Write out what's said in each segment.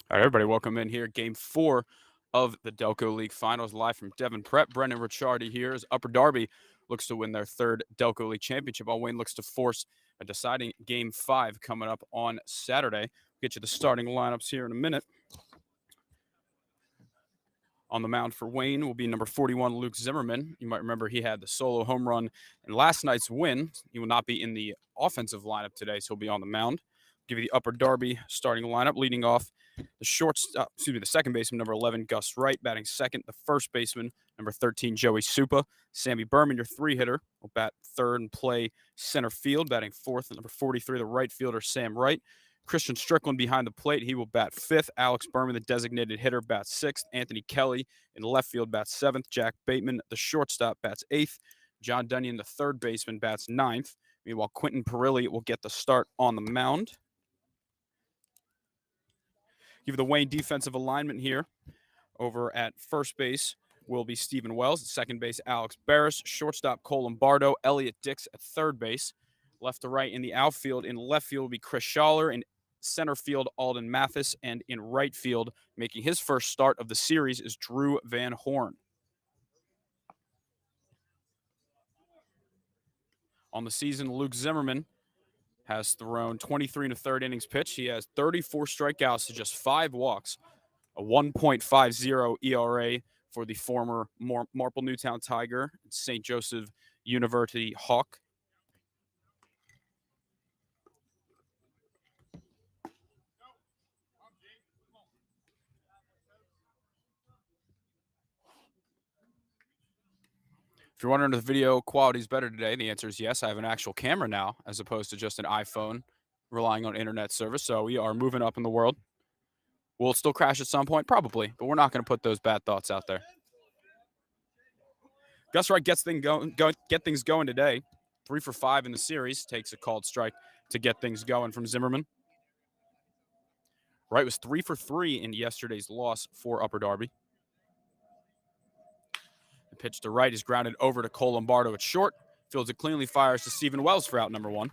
All right, everybody, welcome in here. Game 4 of the Delco League Finals, live from Devon Prep. Brendan Ricciardi here as Upper Darby looks to win their third Delco League championship, while Wayne looks to force a deciding Game 5 coming up on Saturday. We'll get you the starting lineups here in a minute. On the mound for Wayne will be number 41, Luke Zimmerman. You might remember he had the solo home run in last night's win. He will not be in the offensive lineup today, so he'll be on the mound. Give you the Upper Darby starting lineup, leading off the second baseman, number 11, Gus Wright, batting second. The first baseman, number 13, Joey Supa. Sammy Berman, your three-hitter, will bat third and play center field, batting fourth. And number 43, the right fielder, Sam Wright. Christian Strickland behind the plate. He will bat fifth. Alex Berman, the designated hitter, bats sixth. Anthony Kelly in left field bats seventh. Jack Bateman, the shortstop, bats eighth. John Dunyan, the third baseman, bats ninth. Meanwhile, Quentin Perilli will get the start on the mound. Give the Wayne defensive alignment here. Over at first base will be Stephen Wells. At second base, Alex Barris. Shortstop, Cole Lombardo. Elliot Dix at third base. Left to right in the outfield. In left field will be Chris Schaller. In center field, Alden Mathis. And in right field, making his first start of the series, is Drew Van Horn. On the season, Luke Zimmerman has thrown 23 and a third innings pitched. He has 34 strikeouts to just 5 walks, a 1.50 ERA for the former Marple Newtown Tiger and St. Joseph University Hawk. If you're wondering if the video quality is better today, the answer is yes. I have an actual camera now as opposed to just an iPhone relying on internet service. So we are moving up in the world. Will it still crash at some point? Probably, but we're not going to put those bad thoughts out there. Gus Wright get things going today. 3 for 5 in the series. Takes a called strike to get things going from Zimmerman. Wright was 3 for 3 in yesterday's loss for Upper Darby. The pitch to right is grounded over to Cole Lombardo at short. Fields it cleanly, fires to Stephen Wells for out number 1.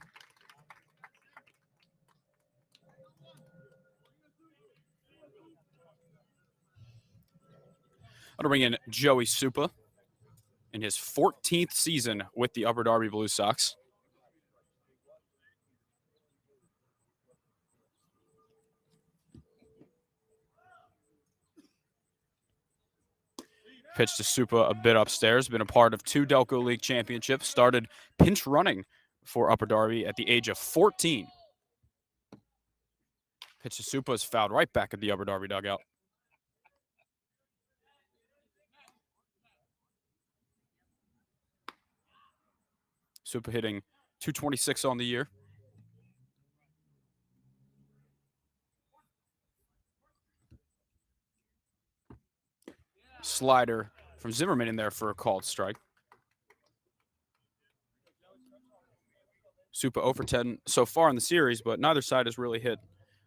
I'm going to bring in Joey Supa in his 14th season with the Upper Darby Blue Sox. Pitch to Supa a bit upstairs. Been a part of 2 Delco League championships. Started pinch running for Upper Darby at the age of 14. Pitch to Supa is fouled right back at the Upper Darby dugout. Supa hitting .226 on the year. Slider from Zimmerman in there for a called strike. Supa 0 for 10 so far in the series, but neither side has really hit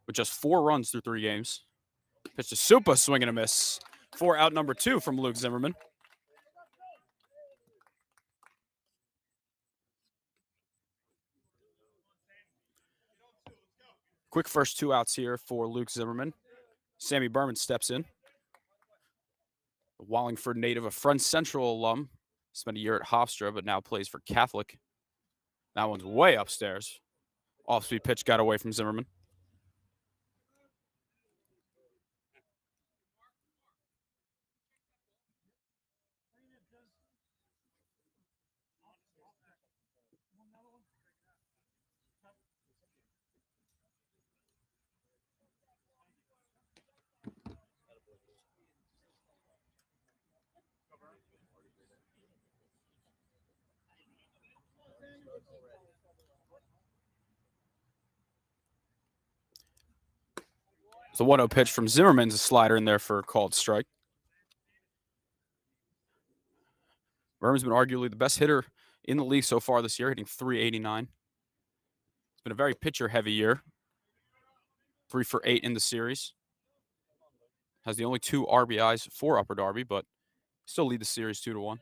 with just 4 runs through 3 games. Pitch to Supa, swing and a miss. For out number 2 from Luke Zimmerman. Quick first 2 outs here for Luke Zimmerman. Sammy Berman steps in. The Wallingford native, a Friends Central alum. Spent a year at Hofstra, but now plays for Catholic. That one's way upstairs. Off-speed pitch got away from Zimmerman. The 1-0 pitch from Zimmerman's a slider in there for a called strike. Berman's been arguably the best hitter in the league so far this year, hitting .389. It's been a very pitcher-heavy year. 3 for 8 in the series. Has the only 2 RBIs for Upper Darby, but still lead the series 2-1.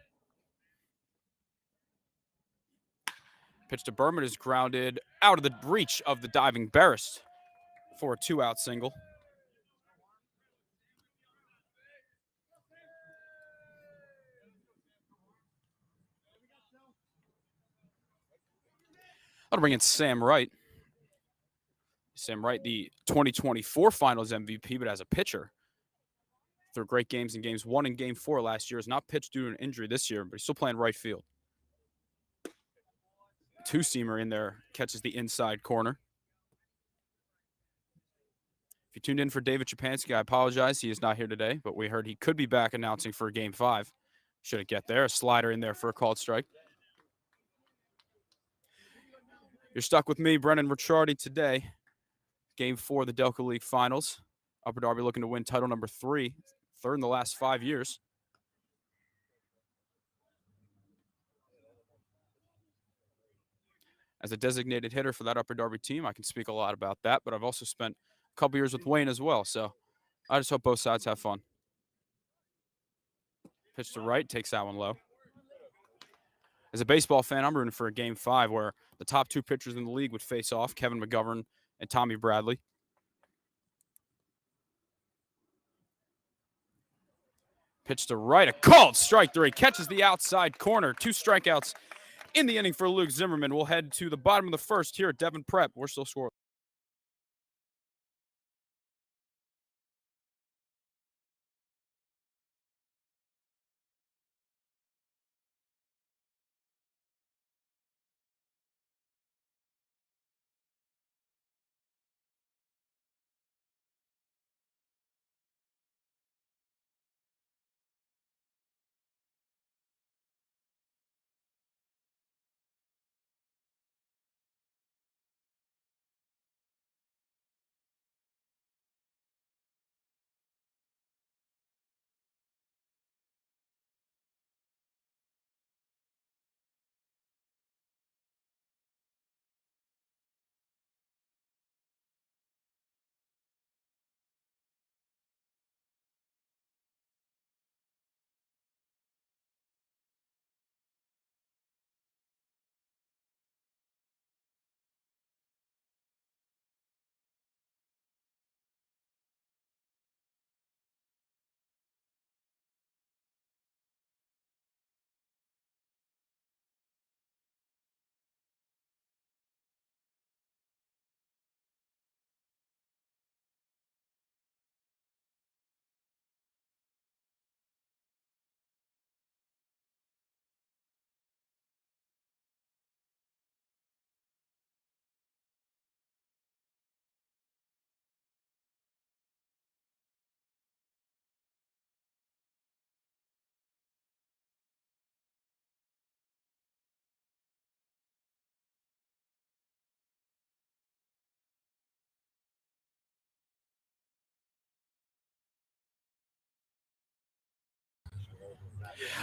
Pitch to Berman is grounded out of the reach of the diving Barris for a 2-out single. I'll bring in Sam Wright. Sam Wright, the 2024 Finals MVP, but as a pitcher. Threw great games in Games 1 and Game 4 last year. Has not pitched due to an injury this year, but he's still playing right field. Two-seamer in there, catches the inside corner. If you tuned in for David Chapansky, I apologize. He is not here today, but we heard he could be back announcing for Game 5. Shouldn't get there. A slider in there for a called strike. You're stuck with me, Brennan Ricciardi, today. Game 4 of the Delco League Finals. Upper Darby looking to win title number 3, third in the last 5 years. As a designated hitter for that Upper Darby team, I can speak a lot about that, but I've also spent a couple years with Wayne as well, so I just hope both sides have fun. Pitch to right, takes that one low. As a baseball fan, I'm rooting for a Game 5 where the top 2 pitchers in the league would face off, Kevin McGovern and Tommy Bradley. Pitch to right, a called strike 3. Catches the outside corner. 2 strikeouts in the inning for Luke Zimmerman. We'll head to the bottom of the first here at Devon Prep. We're still scoring.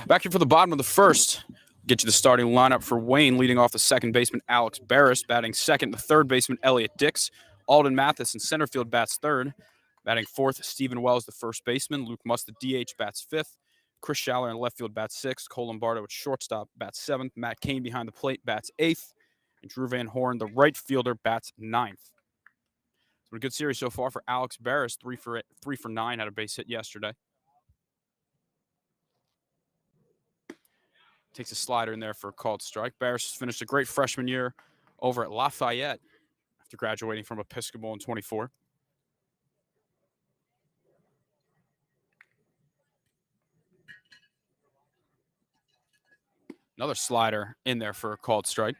Back here for the bottom of the first. Get you the starting lineup for Wayne. Leading off the second baseman, Alex Barris. Batting second, the third baseman, Elliot Dix. Alden Mathis in center field bats third. Batting fourth, Stephen Wells, the first baseman. Luke Must, the DH, bats fifth. Chris Schaller in left field bats sixth. Cole Lombardo at shortstop bats seventh. Matt Kane behind the plate bats eighth. And Drew Van Horn, the right fielder, bats ninth. So a good series so far for Alex Barris. 3 for 9, had a base hit yesterday. Takes a slider in there for a called strike. Barris finished a great freshman year over at Lafayette after graduating from Episcopal in 24. Another slider in there for a called strike.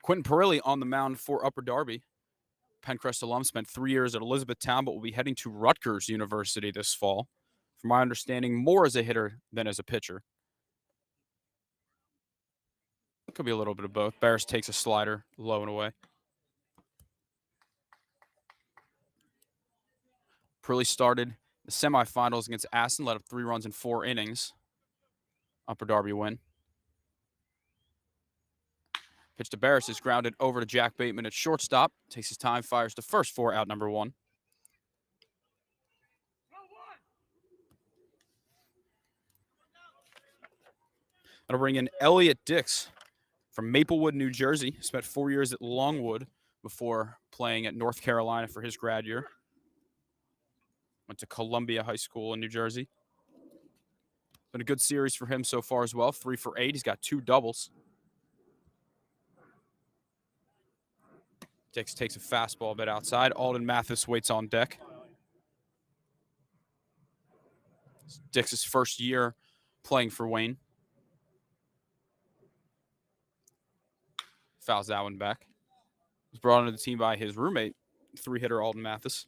Quentin Perilli on the mound for Upper Darby. Pencrest alum, spent 3 years at Elizabethtown, but will be heading to Rutgers University this fall. From my understanding, more as a hitter than as a pitcher. Could be a little bit of both. Barris takes a slider low and away. Perilli started the semifinals against Aston, let up 3 runs in 4 innings. Upper Darby win. Pitch to Barris is grounded over to Jack Bateman at shortstop. Takes his time, fires to first for out number 1. That'll bring in Elliot Dix from Maplewood, New Jersey. Spent 4 years at Longwood before playing at North Carolina for his grad year. Went to Columbia High School in New Jersey. Been a good series for him so far as well. 3 for 8. He's got 2 doubles. Dix takes a fastball a bit outside. Alden Mathis waits on deck. It's Dix's first year playing for Wayne. Fouls that one back. Was brought into the team by his roommate, 3-hitter Alden Mathis.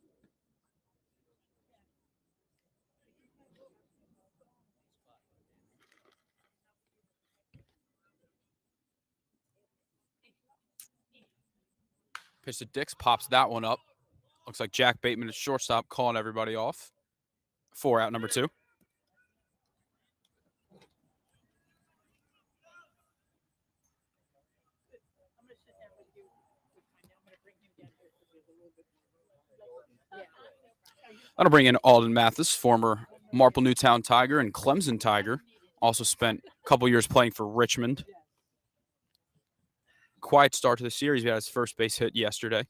Pitch to Dix, pops that one up. Looks like Jack Bateman at shortstop calling everybody off. 4 out, number 2. That'll bring in Alden Mathis, former Marple Newtown Tiger and Clemson Tiger. Also spent a couple years playing for Richmond. Quiet start to the series. He had his first base hit yesterday.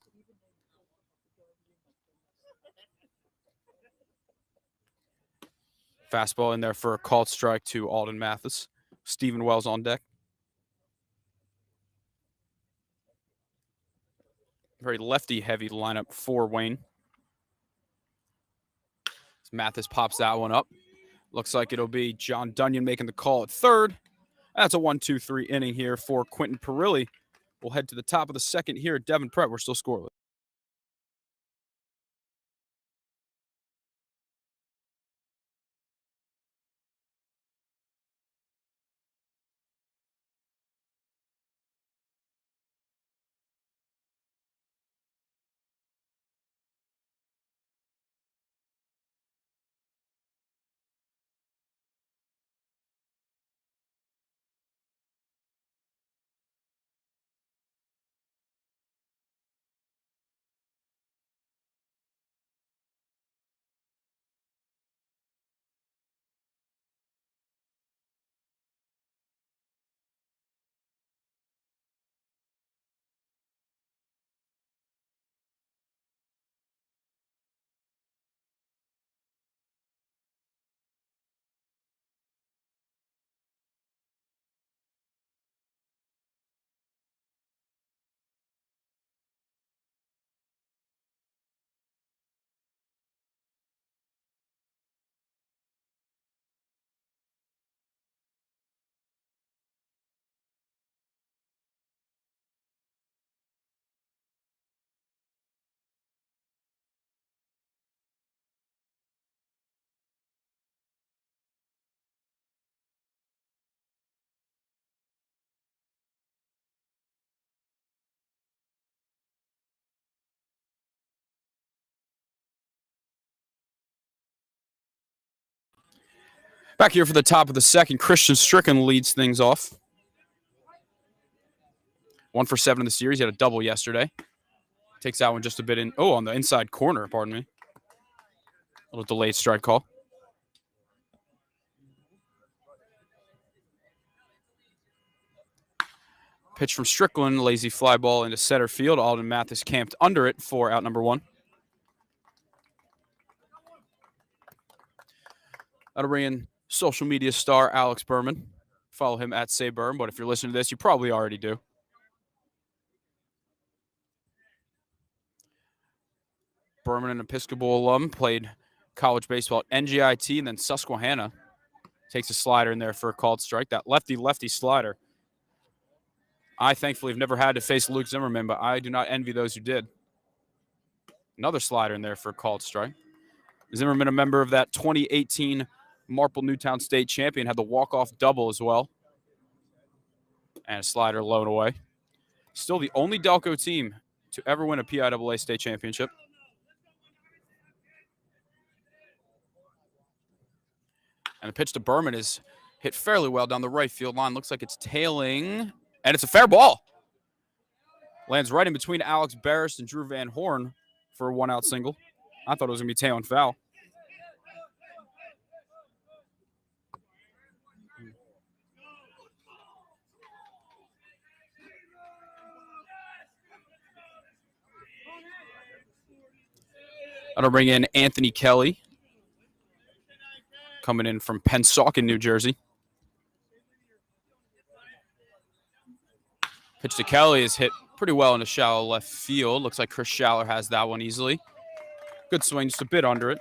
Fastball in there for a called strike to Alden Mathis. Stephen Wells on deck. Very lefty-heavy lineup for Wayne. Mathis pops that one up. Looks like it'll be John Dunyan making the call at third. That's a 1-2-3 inning here for Quentin Perilli. We'll head to the top of the second here at Devon Prep. We're still scoreless. Back here for the top of the second, Christian Strickland leads things off. 1 for 7 in the series. He had a double yesterday. Takes that one just a bit in. Oh, on the inside corner, pardon me. A little delayed strike call. Pitch from Strickland, lazy fly ball into center field. Alden Mathis camped under it for out number 1. That'll bring in social media star Alex Berman. Follow him at SayBerm, but if you're listening to this, you probably already do. Berman, an Episcopal alum, played college baseball at NGIT and then Susquehanna. Takes a slider in there for a called strike. That lefty slider. I thankfully have never had to face Luke Zimmerman, but I do not envy those who did. Another slider in there for a called strike. Zimmerman, a member of that 2018 Marple Newtown State champion, had the walk-off double as well. And a slider low and away. Still the only Delco team to ever win a PIAA state championship. And the pitch to Berman is hit fairly well down the right field line. Looks like it's tailing, and it's a fair ball. Lands right in between Alex Barris and Drew Van Horn for a 1-out single. I thought it was going to be tailing foul. That'll bring in Anthony Kelly, coming in from Pennsauken, New Jersey. Pitch to Kelly is hit pretty well in a shallow left field. Looks like Chris Schaller has that one easily. Good swing, just a bit under it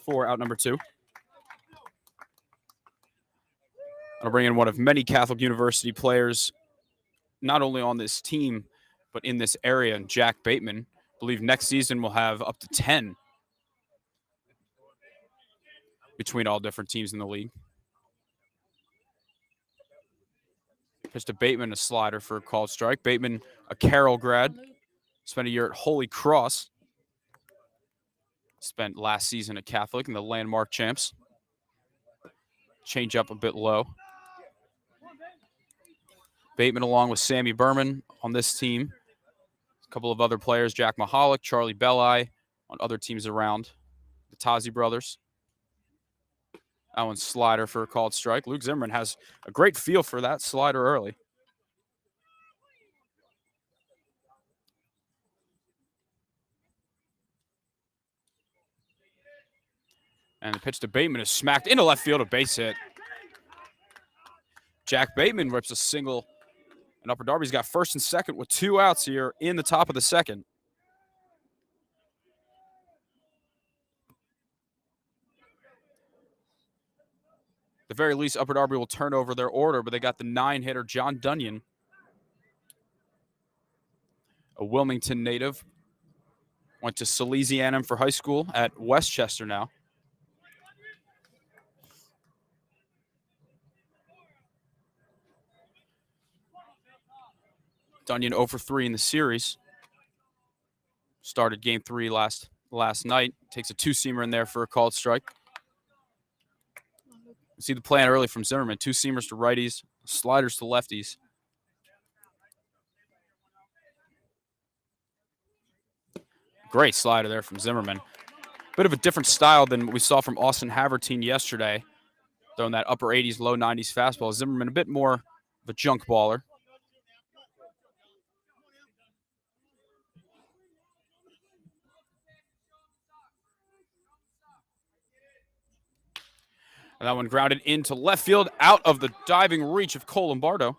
for out number 2. I'll bring in one of many Catholic University players, not only on this team, but in this area, and Jack Bateman. I believe next season we'll have up to 10 between all different teams in the league. Pitch to Bateman, a slider for a called strike. Bateman, a Carroll grad, spent a year at Holy Cross. Spent last season at Catholic in the landmark champs. Change up a bit low. Bateman along with Sammy Berman on this team. A couple of other players, Jack Mahalik, Charlie Belli on other teams around. The Tazi brothers. That one's slider for a called strike. Luke Zimmerman has a great feel for that slider early. And the pitch to Bateman is smacked into left field, a base hit. Jack Bateman rips a single, and Upper Darby's got first and second with 2 outs here in the top of the second. At the very least, Upper Darby will turn over their order, but they got the 9-hitter John Dunyan, a Wilmington native. Went to Salesianum for high school at Westchester now. Dunyan 0 for 3 in the series. Started game 3 last night. Takes a 2-seamer in there for a called strike. See the plan early from Zimmerman. 2 seamers to righties, sliders to lefties. Great slider there from Zimmerman. Bit of a different style than what we saw from Austin Havertine yesterday. Throwing that upper 80s, low 90s fastball. Zimmerman a bit more of a junk baller. And that one grounded into left field, out of the diving reach of Cole Lombardo.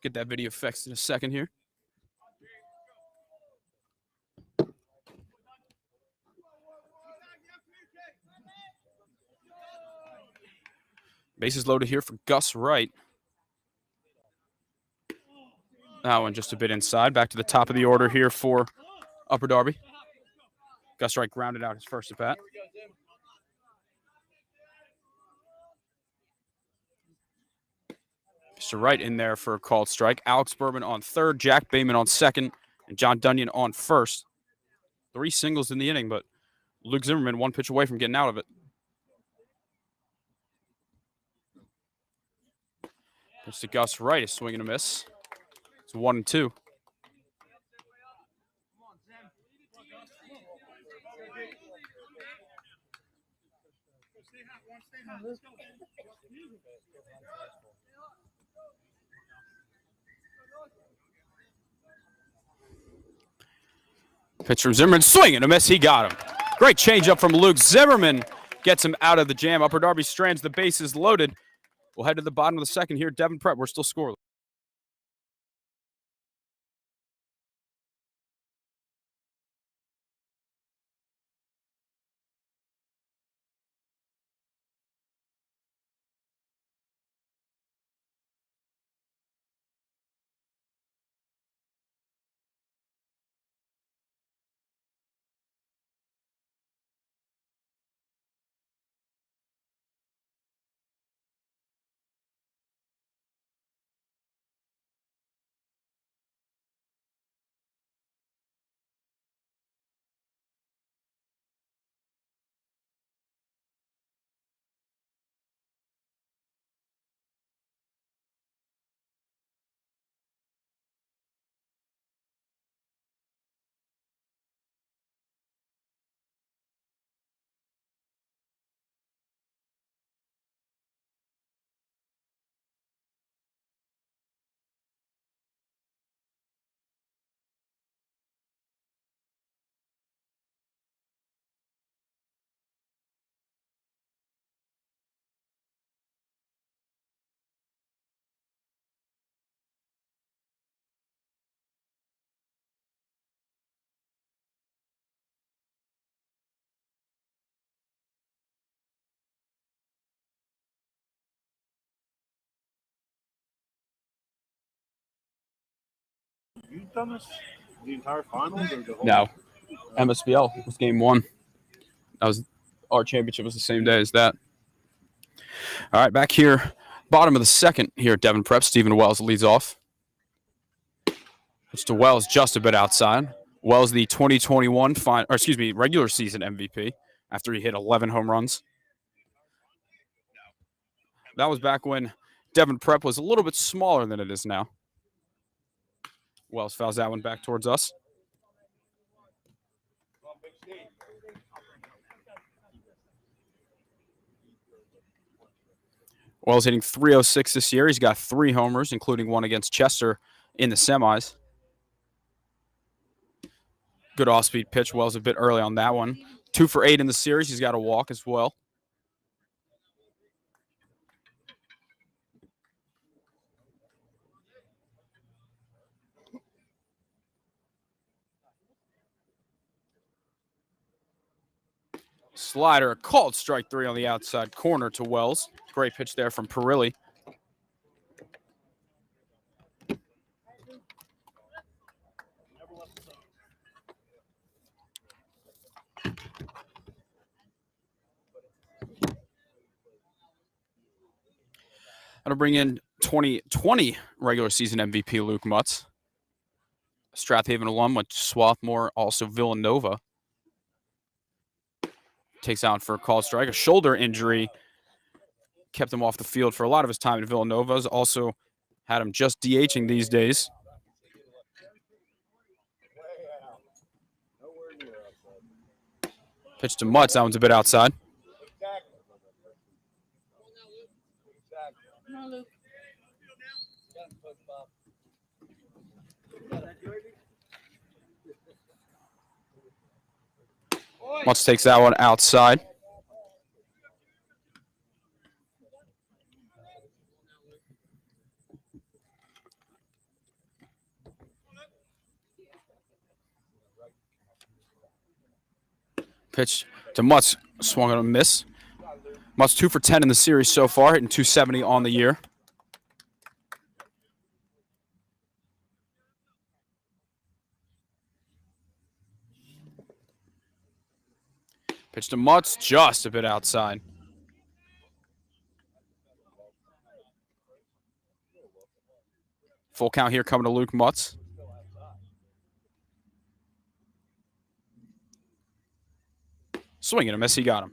Get that video fixed in a second here. Bases loaded here for Gus Wright. That one just a bit inside. Back to the top of the order here for Upper Darby. Gus Wright grounded out his first at bat. Mr. Wright in there for a called strike. Alex Berman on third, Jack Bateman on second, and John Dunyan on first. 3 singles in the inning, but Luke Zimmerman 1 pitch away from getting out of it. Pitch to Gus Wright, a swing and a miss. It's 1-2. Pitch from Zimmerman, swing and a miss. He got him. Great changeup from Luke Zimmerman. Gets him out of the jam. Upper Darby strands the bases loaded. We'll head to the bottom of the second here. Devon Prep, we're still scoreless. You done this the entire finals or the whole? No, MSBL was game 1. That was our championship was the same day as that. All right, back here, bottom of the second here at Devon Prep. Stephen Wells leads off. It's to Wells just a bit outside. Wells, the 2021 regular season MVP after he hit 11 home runs. That was back when Devon Prep was a little bit smaller than it is now. Wells fouls that one back towards us. Wells hitting .306 this year. He's got 3 homers, including one against Chester in the semis. Good off-speed pitch. Wells a bit early on that one. 2 for 8 in the series. He's got a walk as well. Slider, a called strike 3 on the outside corner to Wells. Great pitch there from Perilli. I'm going to bring in 2020 regular season MVP Luke Mutz. Strathaven alum, went to Swarthmore, also Villanova. Takes out for a called strike. A shoulder injury kept him off the field for a lot of his time at Villanova's. Also had him just DHing these days. Pitch to Mutz. That one's a bit outside. Mutz takes that one outside. Pitch to Mutz, swung on a miss. Mutz 2 for 10 in the series so far, hitting .270 on the year. Pitch to Mutz, just a bit outside. Full count here coming to Luke Mutz. Swing and a miss, he got him.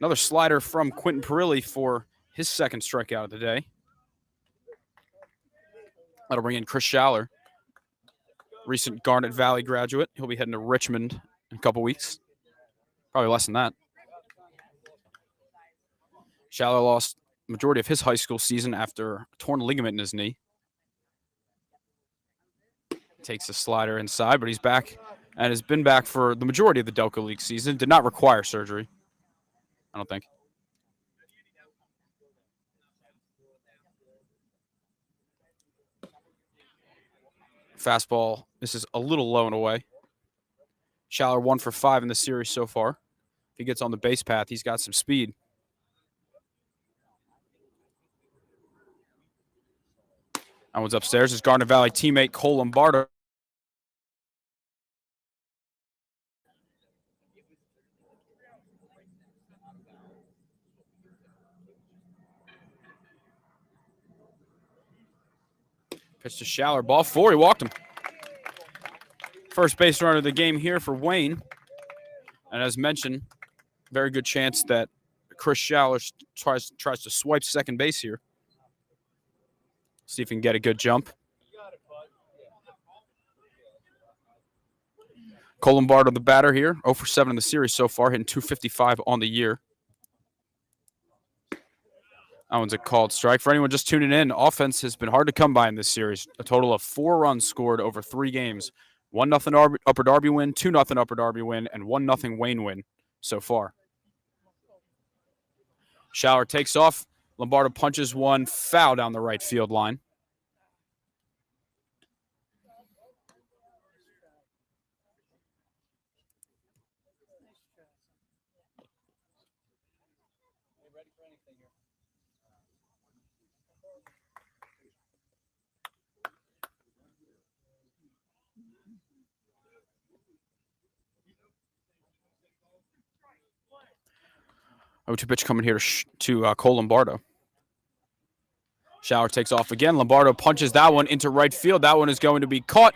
Another slider from Quentin Perilli for his second strikeout of the day. That'll bring in Chris Schaller, recent Garnet Valley graduate. He'll be heading to Richmond in a couple weeks. Probably less than that. Schaller lost the majority of his high school season after a torn ligament in his knee. Takes the slider inside, but he's back and has been back for the majority of the Delco League season. Did not require surgery, I don't think. Fastball, this is a little low and away. Schaller 1 for 5 in the series so far. If he gets on the base path, he's got some speed. That one's upstairs. His Garnet Valley teammate Cole Lombardo. Pitch to Schaller, ball 4, he walked him. First base runner of the game here for Wayne. And as mentioned, very good chance that Chris Schaller tries to swipe second base here. See if he can get a good jump. Cole Lombardo, the batter here, 0 for 7 in the series so far, hitting .255 on the year. That one's a called strike. For anyone just tuning in, offense has been hard to come by in this series. A total of 4 runs scored over 3 games. 1-0 Upper Darby win, 2-0 Upper Darby win, and 1-0 Wayne win so far. Schaller takes off. Lombardo punches one foul down the right field line. 0-2 pitch coming here to Cole Lombardo. Shower takes off again. Lombardo punches that one into right field. That one is going to be caught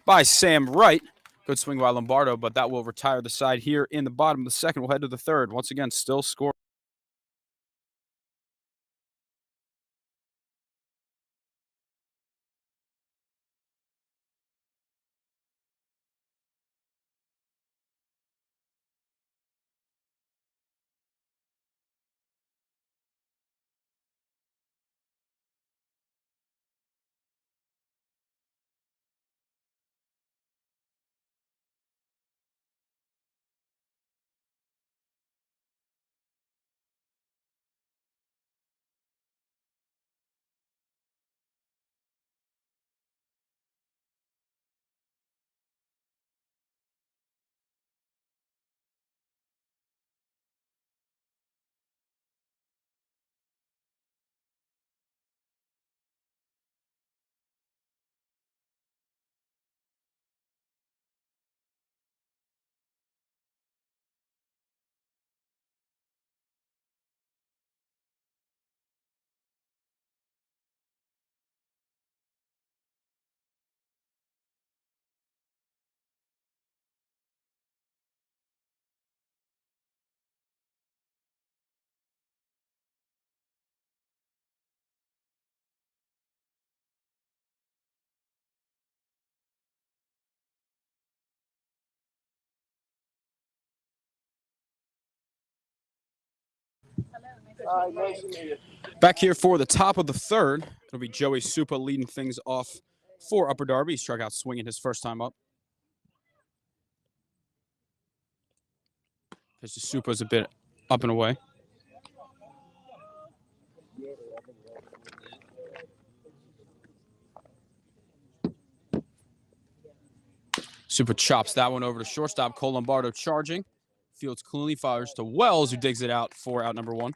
by Sam Wright. Good swing by Lombardo, but that will retire the side here in the bottom of the second. We'll head to the third. Once again, still score. Back here for the top of the third, it'll be Joey Supa leading things off for Upper Darby. He struck out swinging his first time up. Pitch to Supa's a bit up and away. Supa chops that one over to shortstop. Cole Lombardo charging. Fields cleanly, fires to Wells, who digs it out for out number one.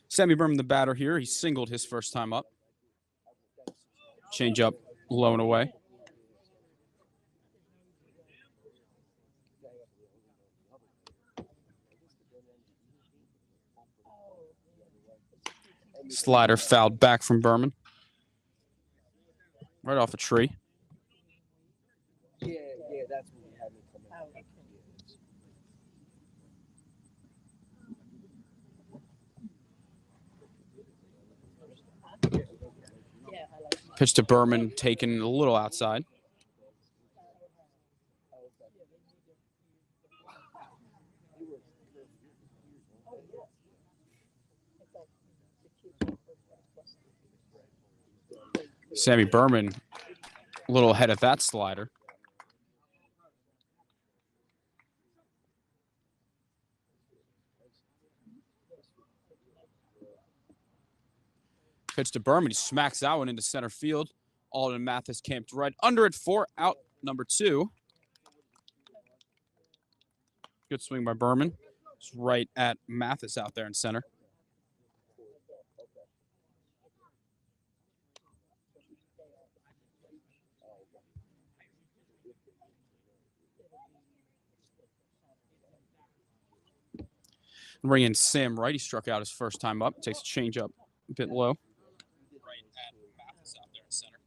Sammy Berman, the batter here. He singled his first time up. Change up, low and away. Slider fouled back from Berman. Right off a tree. Yeah, that's what we had me come in. Pitch to Berman, taken a little outside. Sammy Berman, a little ahead of that slider. Pitch to Berman. He smacks that one into center field. Alden Mathis camped right under it for out number two. Good swing by Berman. It's right at Mathis out there in center. Bring in Sam Wright. He struck out his first time up. Takes a change up a bit low. Right at Mathis out there in center.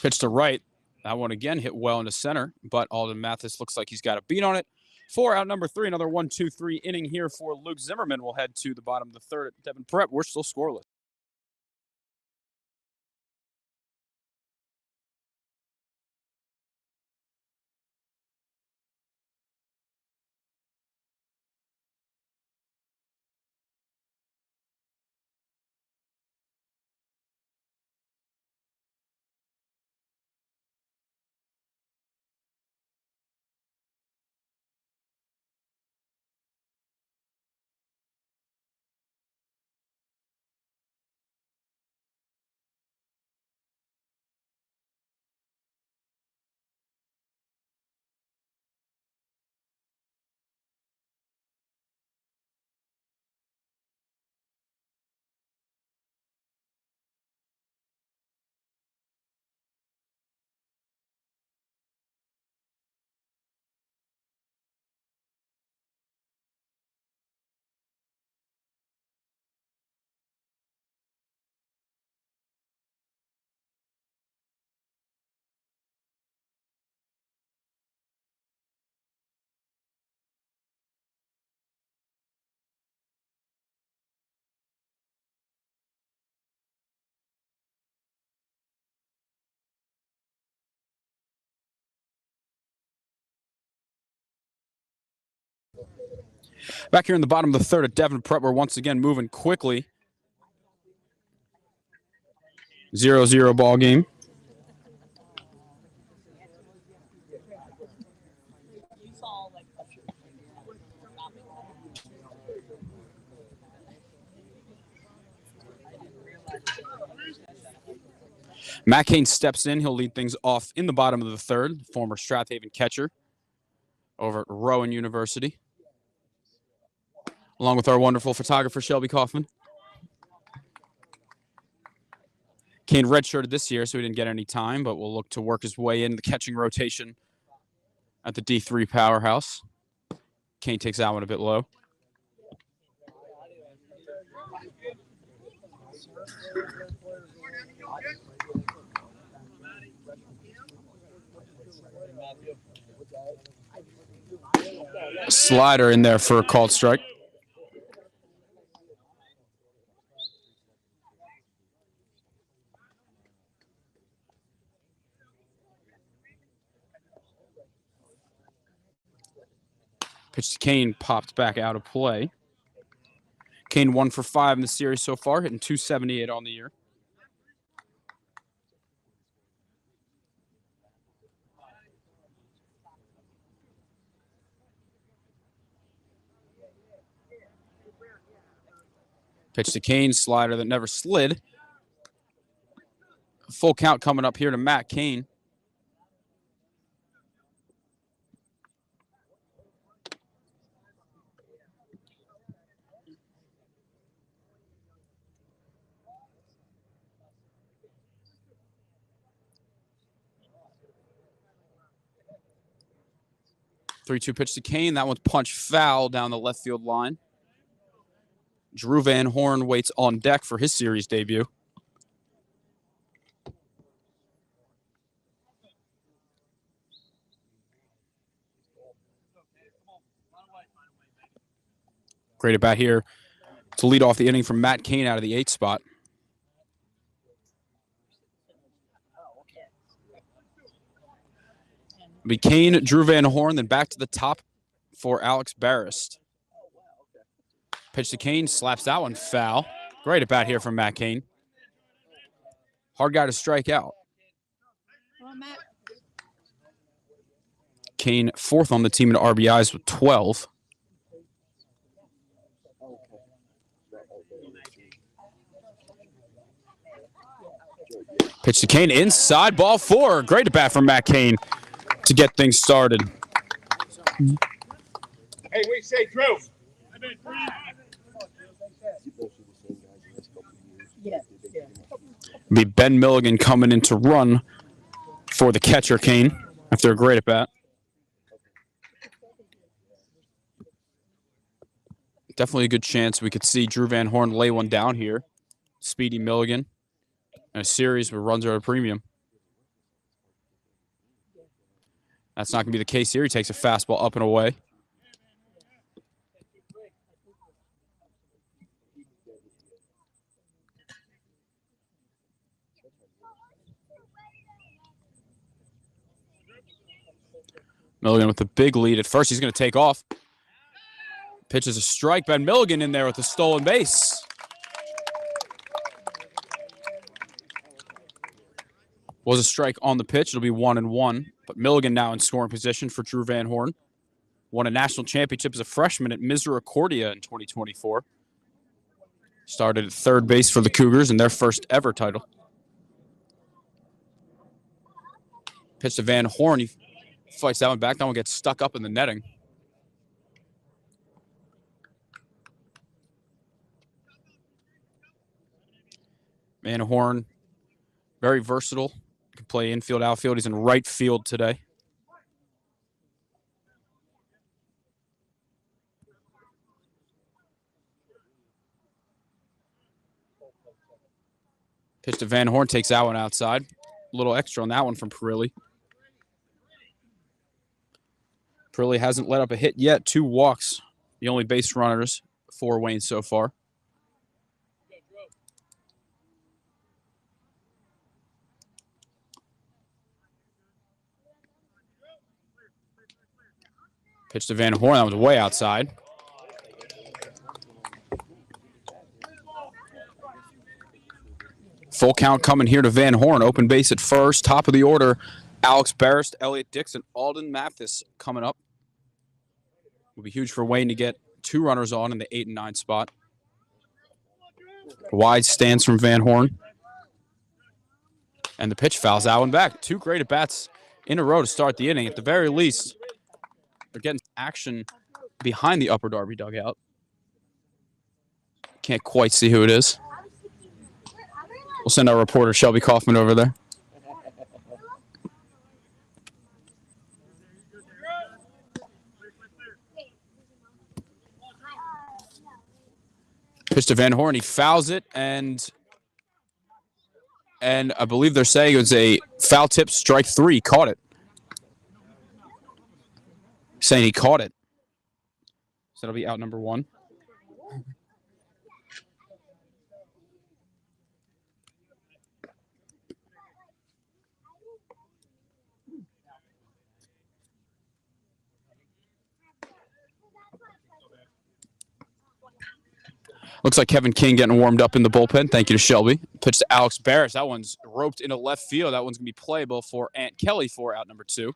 Pitch to right. That one again hit well into center, but Alden Mathis looks like he's got a beat on it. For out number three, another 1-2-3 inning here for Luke Zimmerman. We'll head to the bottom of the third at Devon Prep. We're still scoreless. Back here in the bottom of the third at Devon Prep, we're once again moving quickly. 0-0 ball game. Matt Kane steps in. He'll lead things off in the bottom of the third, former Strathaven catcher over at Rowan University, along with our wonderful photographer, Shelby Kaufman. Kane redshirted this year, so he didn't get any time, but will look to work his way in the catching rotation at the D3 powerhouse. Kane takes that one a bit low. Slider in there for a called strike. Pitch to Kane, popped back out of play. Kane 1 for 5 in the series so far, hitting .278 on the year. Pitch to Kane, slider that never slid. Full count coming up here to Matt Kane. Three-two pitch to Kane. That one's punched foul down the left field line. Drew Van Horn waits on deck for his series debut. Great at bat here to lead off the inning from Matt Kane out of the 8th spot. It'll be Kane, Drew Van Horn, then back to the top for Alex Barrist. Pitch to Kane, slaps that one foul. Great at bat here from Matt Kane. Hard guy to strike out. Kane 4th on the team in RBIs with 12. Pitch to Kane, inside, ball 4. Great at bat from Matt Kane to get things started. Hey, we say Drew. It'll be Ben Milligan coming in to run for the catcher, Kane, after a great at bat. Definitely a good chance we could see Drew Van Horn lay one down here. Speedy Milligan. In a series where runs are at a premium. That's not going to be the case here. He takes a fastball up and away. Milligan with the big lead. At first, he's going to take off. Pitches a strike. Ben Milligan in there with the stolen base. Was a strike on the pitch. It'll be 1-1. But Milligan now in scoring position for Drew Van Horn. Won a national championship as a freshman at Misericordia in 2024. Started at third base for the Cougars in their first ever title. Pitch to Van Horn. He fights that one back. That one gets stuck up in the netting. Van Horn, very versatile. Can play infield, outfield. He's in right field today. Pitch to Van Horn, takes that one outside. A little extra on that one from Perilli. Perilli hasn't let up a hit yet. 2 walks, the only base runners for Wayne so far. Pitch to Van Horn, that was way outside. Full count coming here to Van Horn. Open base at first. Top of the order, Alex Barrist, Elliott Dixon, Alden Mathis coming up. Will be huge for Wayne to get 2 runners on in the 8 and 9 spot. Wide stance from Van Horn. And the pitch fouls that one back. 2 great at-bats in a row to start the inning. At the very least, they're getting action behind the Upper Darby dugout. Can't quite see who it is. We'll send our reporter, Shelby Kaufman, over there. Pitch to Van Horn. He fouls it, and I believe they're saying it was a foul tip, strike 3. Caught it. Saying he caught it. So that'll be out number 1. Looks like Kevin King getting warmed up in the bullpen. Thank you to Shelby. Pitch to Alex Barris. That one's roped into left field. That one's going to be playable for Aunt Kelly for out number 2.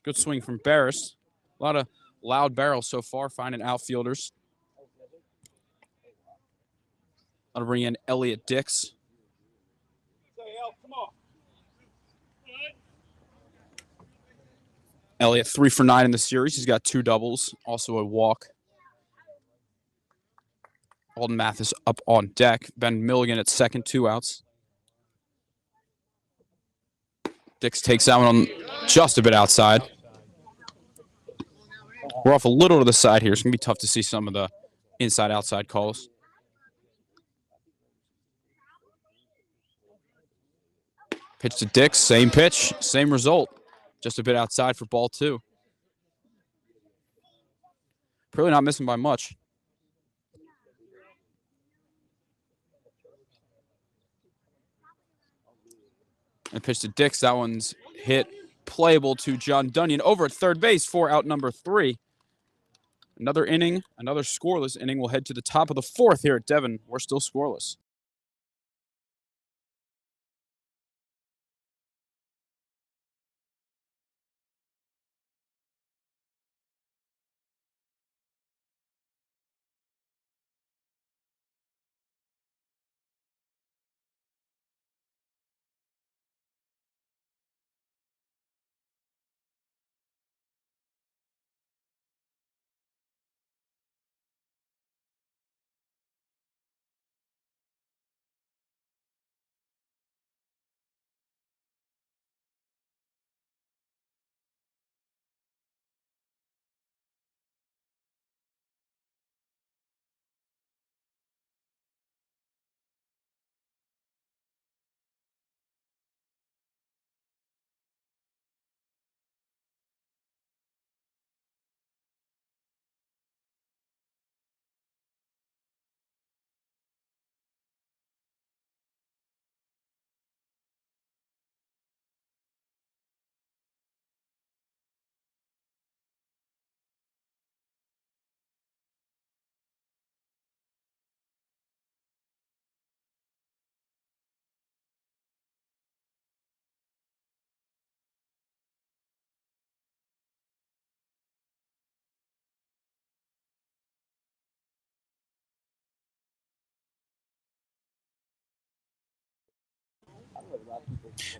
Good swing from Barris. A lot of loud barrels so far, finding outfielders. I'll bring in Elliott Dix. Elliott 3 for 9 in the series. He's got 2 doubles, also a walk. Alden Mathis up on deck. Ben Milligan at second, 2 outs. Dix takes that one on just a bit outside. We're off a little to the side here. It's going to be tough to see some of the inside-outside calls. Pitch to Dix, same pitch, same result. Just a bit outside for ball 2. Probably not missing by much. And pitch to Dix. That one's hit, playable to John Dunyan over at third base for out number 3. Another inning, another scoreless inning. We'll head to the top of the 4th here at Devon. We're still scoreless.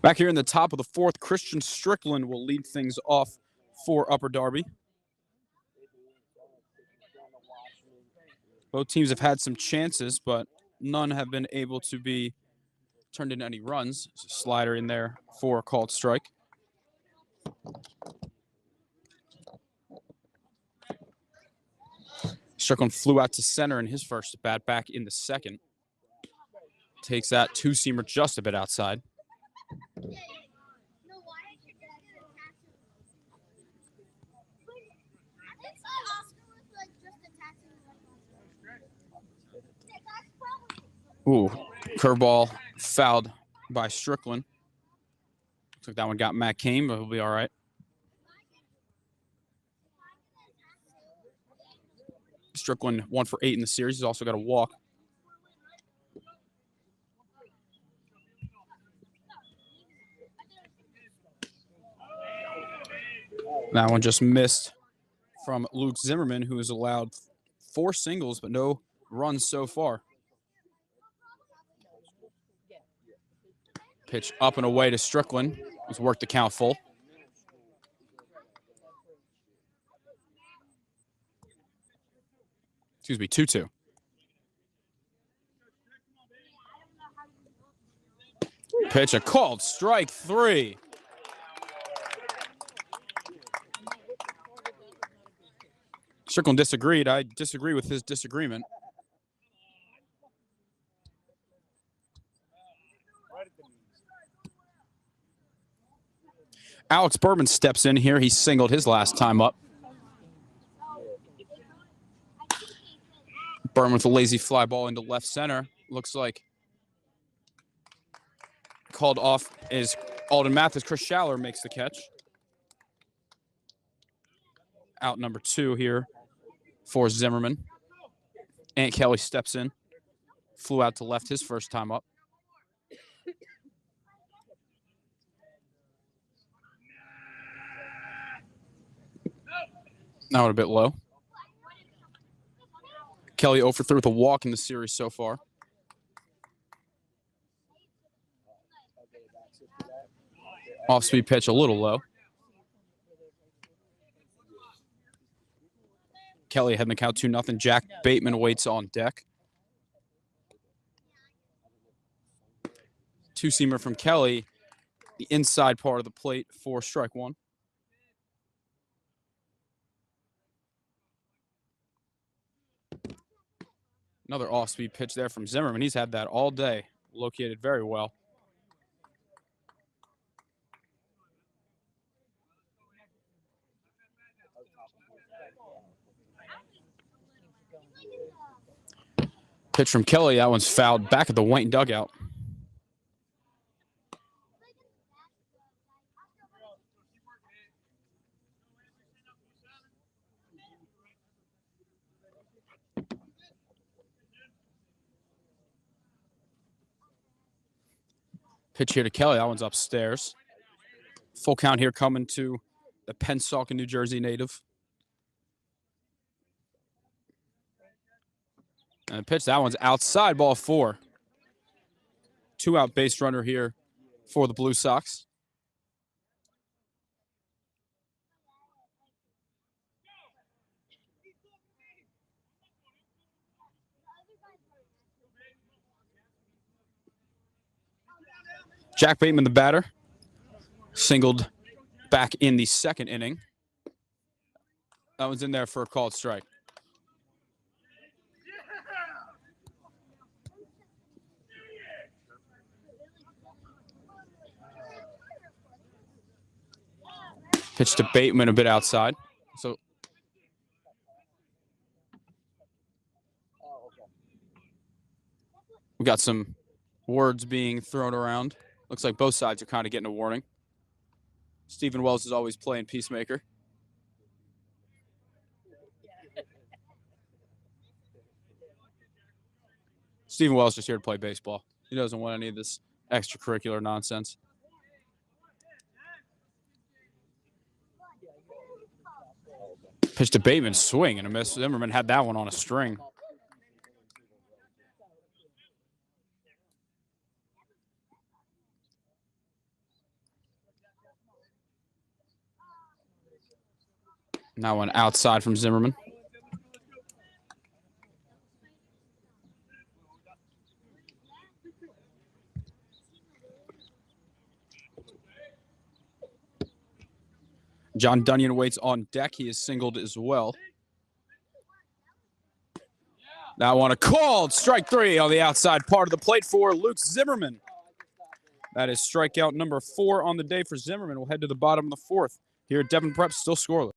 Back here in the top of the 4th, Christian Strickland will lead things off for Upper Darby. Both teams have had some chances, but none have been able to be turned into any runs. There's a slider in there for a called strike. Strickland flew out to center in his first at bat, back in the 2nd. Takes that 2-seamer just a bit outside. Ooh, curveball fouled by Strickland. Looks like that one got Matt Kane, but he'll be all right. Strickland 1 for 8 in the series. He's also got a walk. That one just missed from Luke Zimmerman, who has allowed 4 singles but no runs so far. Pitch up and away to Strickland. He's worked the count full. Excuse me, 2-2. Pitch a called strike 3. Strickland disagreed. I disagree with his disagreement. Alex Berman steps in here. He singled his last time up. Berman with a lazy fly ball into left center. Looks like called off is Alden Mathis. Chris Schaller makes the catch. Out number 2 here for Zimmerman. Ant Kelly steps in. Flew out to left his first time up. Now a bit low. Kelly 0 for 3 with a walk in the series so far. Off-speed pitch a little low. Kelly heading the count 2-0. Jack Bateman waits on deck. 2-seamer from Kelly. The inside part of the plate for strike 1. Another off-speed pitch there from Zimmerman. He's had that all day. Located very well. Pitch from Kelly. That one's fouled back at the Wayne dugout. Pitch here to Kelly. That one's upstairs. Full count here coming to the Pennsauken, New Jersey native. And the pitch, that one's outside, ball 4. 2-out base runner here for the Blue Sox. Jack Bateman, the batter, singled back in the 2nd inning. That one's in there for a called strike. Pitch to Bateman a bit outside. So we got some words being thrown around. Looks like both sides are kind of getting a warning. Stephen Wells is always playing peacemaker. Stephen Wells just here to play baseball. He doesn't want any of this extracurricular nonsense. Pitch to Bateman, swing and a miss. Zimmerman had that one on a string. Now one outside from Zimmerman. John Dunyan waits on deck. He is singled as well. That one a called strike 3 on the outside part of the plate for Luke Zimmerman. That is strikeout number 4 on the day for Zimmerman. We'll head to the bottom of the 4th. Here at Devon Prep, still scoreless.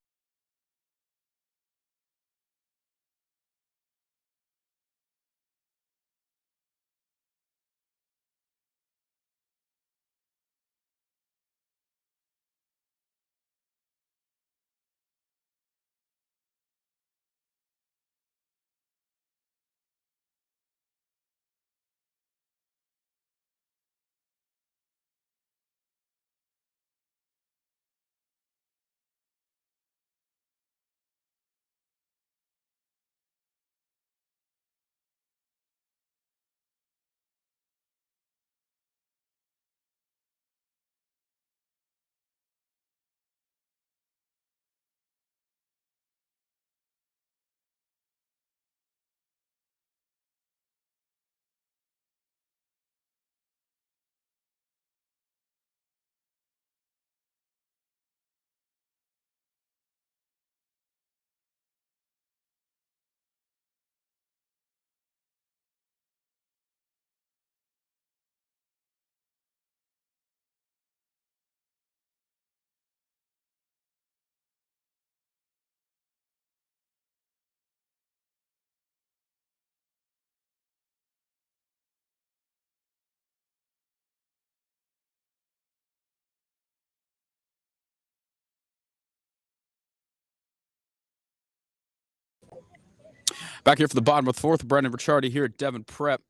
Back here for the bottom of the fourth, Brendan Ricciardi here at Devon Prep.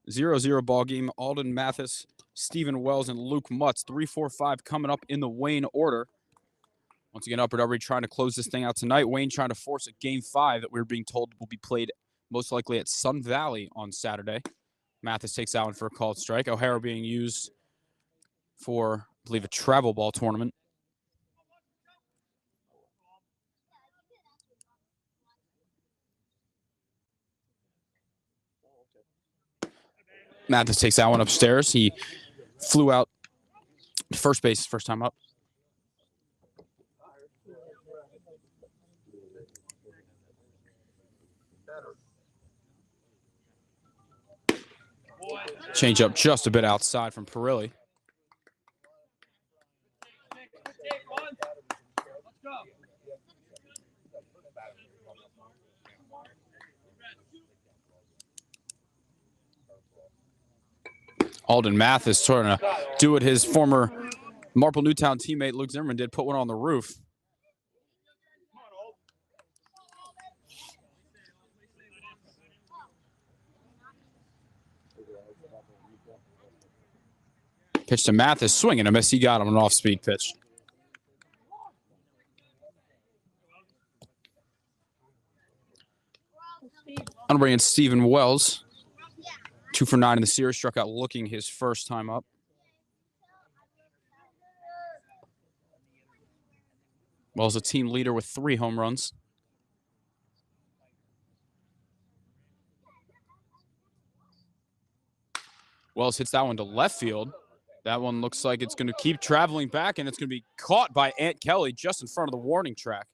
0-0 ball game. Alden Mathis, Stephen Wells, and Luke Mutz. 3-4-5 coming up in the Wayne order. Once again, Upper Darby trying to close this thing out tonight. Wayne trying to force a game 5 that we're being told will be played most likely at Sun Valley on Saturday. Mathis takes that one for a called strike. O'Hara being used for, I believe, a travel ball tournament. Mathis takes that one upstairs. He flew out to first base first time up. Change up just a bit outside from Perilli. Alden Mathis trying to do what his former Marple Newtown teammate Luke Zimmerman did, put one on the roof. Pitch to Mathis, swing and a miss. He got him an off-speed pitch. I'm bringing Stephen Wells. 2 for 9 in the series, struck out looking his first time up. Wells a team leader with 3 home runs. Wells hits that one to left field. That one looks like it's going to keep traveling back, and it's going to be caught by Aunt Kelly just in front of the warning track.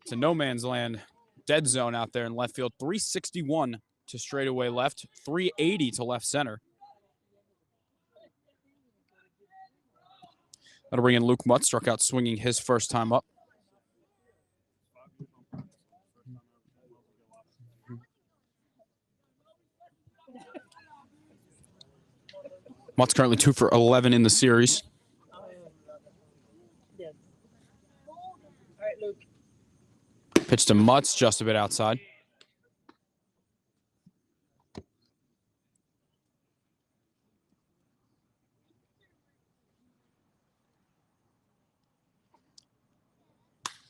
It's a no man's land dead zone out there in left field. 361 to straightaway left, 380 to left center. That'll bring in Luke Mutz, struck out swinging his first time up. Mutz currently 2 for 11 in the series. Pitch to Mutz, just a bit outside.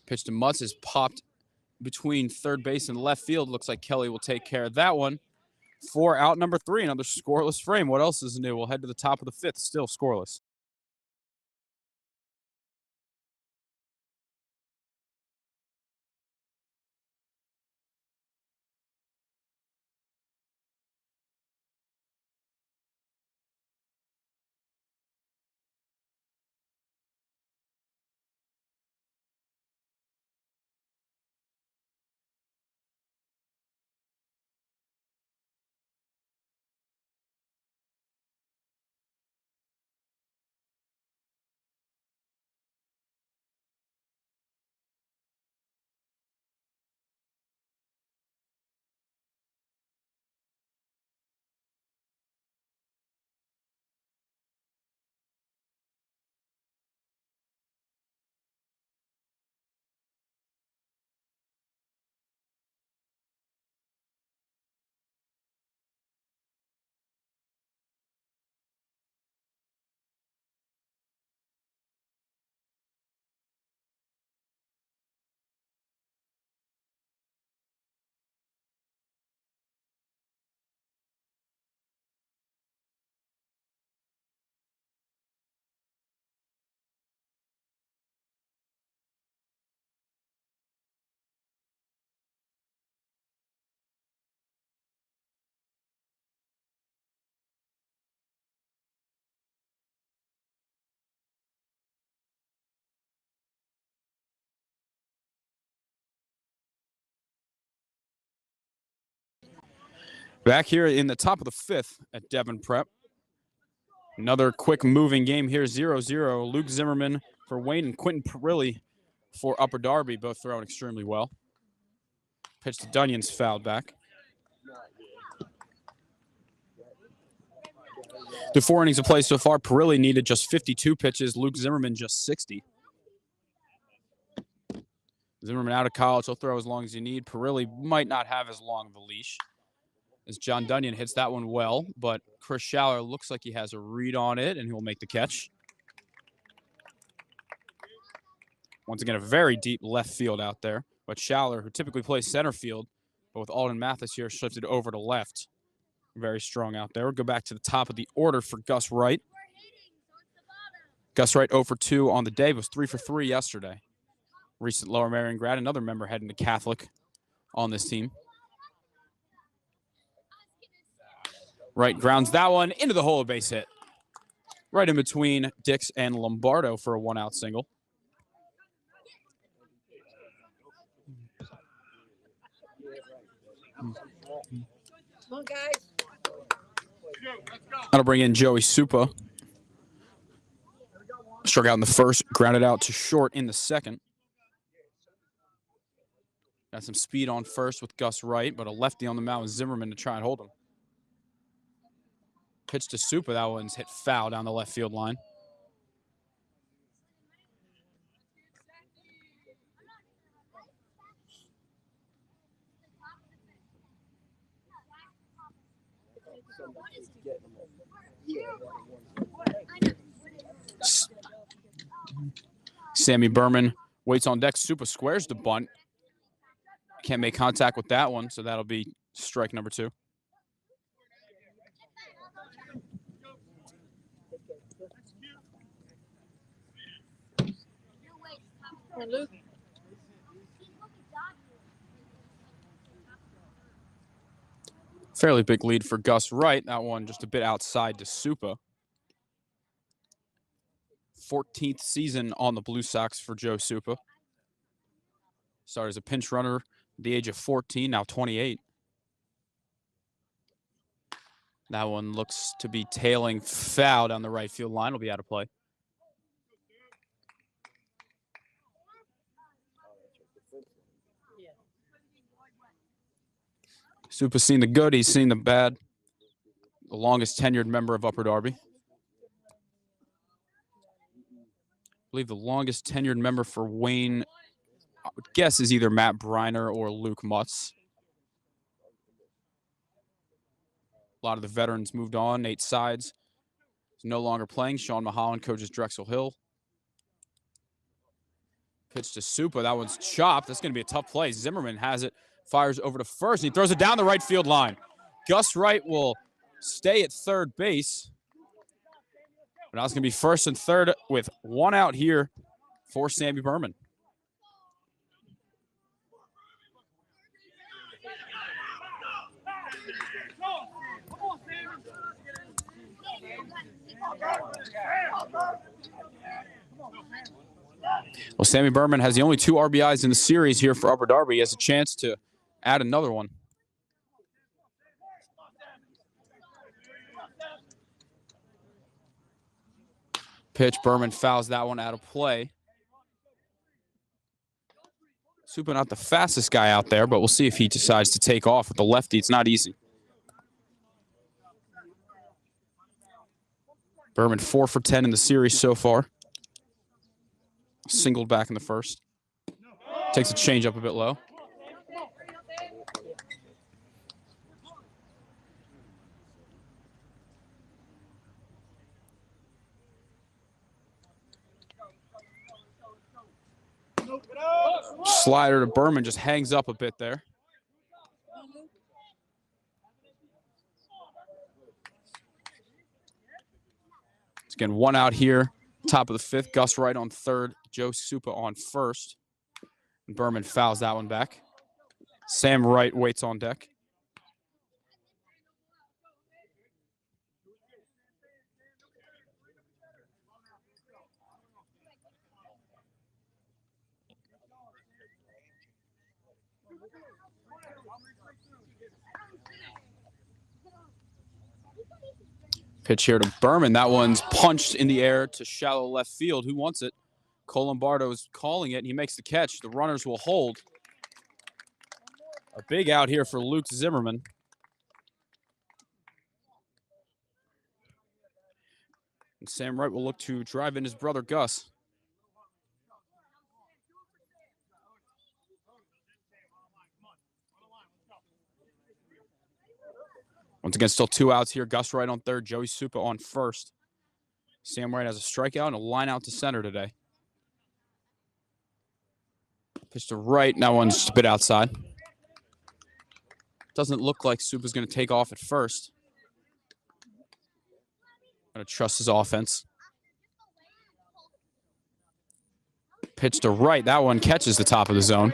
Pitch to Mutz is popped between third base and left field. Looks like Kelly will take care of that one. For out number 3, another scoreless frame. What else is new? We'll head to the top of the 5th, still scoreless. Back here in the top of the 5th at Devon Prep. Another quick moving game here, 0-0. Luke Zimmerman for Wayne and Quentin Perilli for Upper Darby, both throwing extremely well. Pitch to Dunyan's fouled back. The 4 innings of play so far, Perilli needed just 52 pitches. Luke Zimmerman just 60. Zimmerman out of college. He'll throw as long as you need. Perilli might not have as long of a leash. As John Dunyan hits that one well, but Chris Schaller looks like he has a read on it, and he'll make the catch. Once again, a very deep left field out there. But Schaller, who typically plays center field, but with Alden Mathis here, shifted over to left. Very strong out there. We'll go back to the top of the order for Gus Wright. Gus Wright 0 for 2 on the day, was 3 for 3 yesterday. Recent Lower Merion grad, another member heading to Catholic on this team. Wright grounds that one into the hole, a base hit. Right in between Dix and Lombardo for a 1-out single. Come on, guys. That'll bring in Joey Supa. Struck out in the first, grounded out to short in the second. Got some speed on first with Gus Wright, but a lefty on the mound with Zimmerman to try and hold him. Pitch to Supa, that one's hit foul down the left field line. Sammy Berman waits on deck. Supa squares the bunt. Can't make contact with that one, so that'll be strike number 2. Luke. Fairly big lead for Gus Wright. That one just a bit outside to Supa. 14th season on the Blue Sox for Joe Supa. Started as a pinch runner at the age of 14, now 28. That one looks to be tailing foul down the right field line. Will be out of play. Supa's seen the good, he's seen the bad. The longest tenured member of Upper Darby. I believe the longest tenured member for Wayne, I would guess, is either Matt Briner or Luke Mutz. A lot of the veterans moved on. Nate Sides is no longer playing. Sean Mahalan coaches Drexel Hill. Pitch to Supa. That one's chopped. That's going to be a tough play. Zimmerman has it. Fires over to first. And he throws it down the right field line. Gus Wright will stay at third base. But now it's going to be first and third with 1 out here for Sammy Berman. Well, Sammy Berman has the only 2 RBIs in the series here for Upper Darby. He has a chance to add another one. Pitch, Berman fouls that one out of play. Supa not the fastest guy out there, but we'll see if he decides to take off with the lefty. It's not easy. Berman 4 for 10 in the series so far. Singled back in the first. Takes a change up a bit low. Slider to Berman, just hangs up a bit there. It's again 1 out here. Top of the 5th. Gus Wright on third. Joe Supa on first. And Berman fouls that one back. Sam Wright waits on deck. Pitch here to Berman. That one's punched in the air to shallow left field. Who wants it? Cole Lombardo's calling it, and he makes the catch. The runners will hold. A big out here for Luke Zimmerman. And Sam Wright will look to drive in his brother Gus. Once again, still 2 outs here. Gus Wright on third, Joey Supa on first. Sam Wright has a strikeout and a line out to center today. Pitch to right. That one's just a bit outside. Doesn't look like Supa's going to take off at first. Going to trust his offense. Pitch to right. That one catches the top of the zone.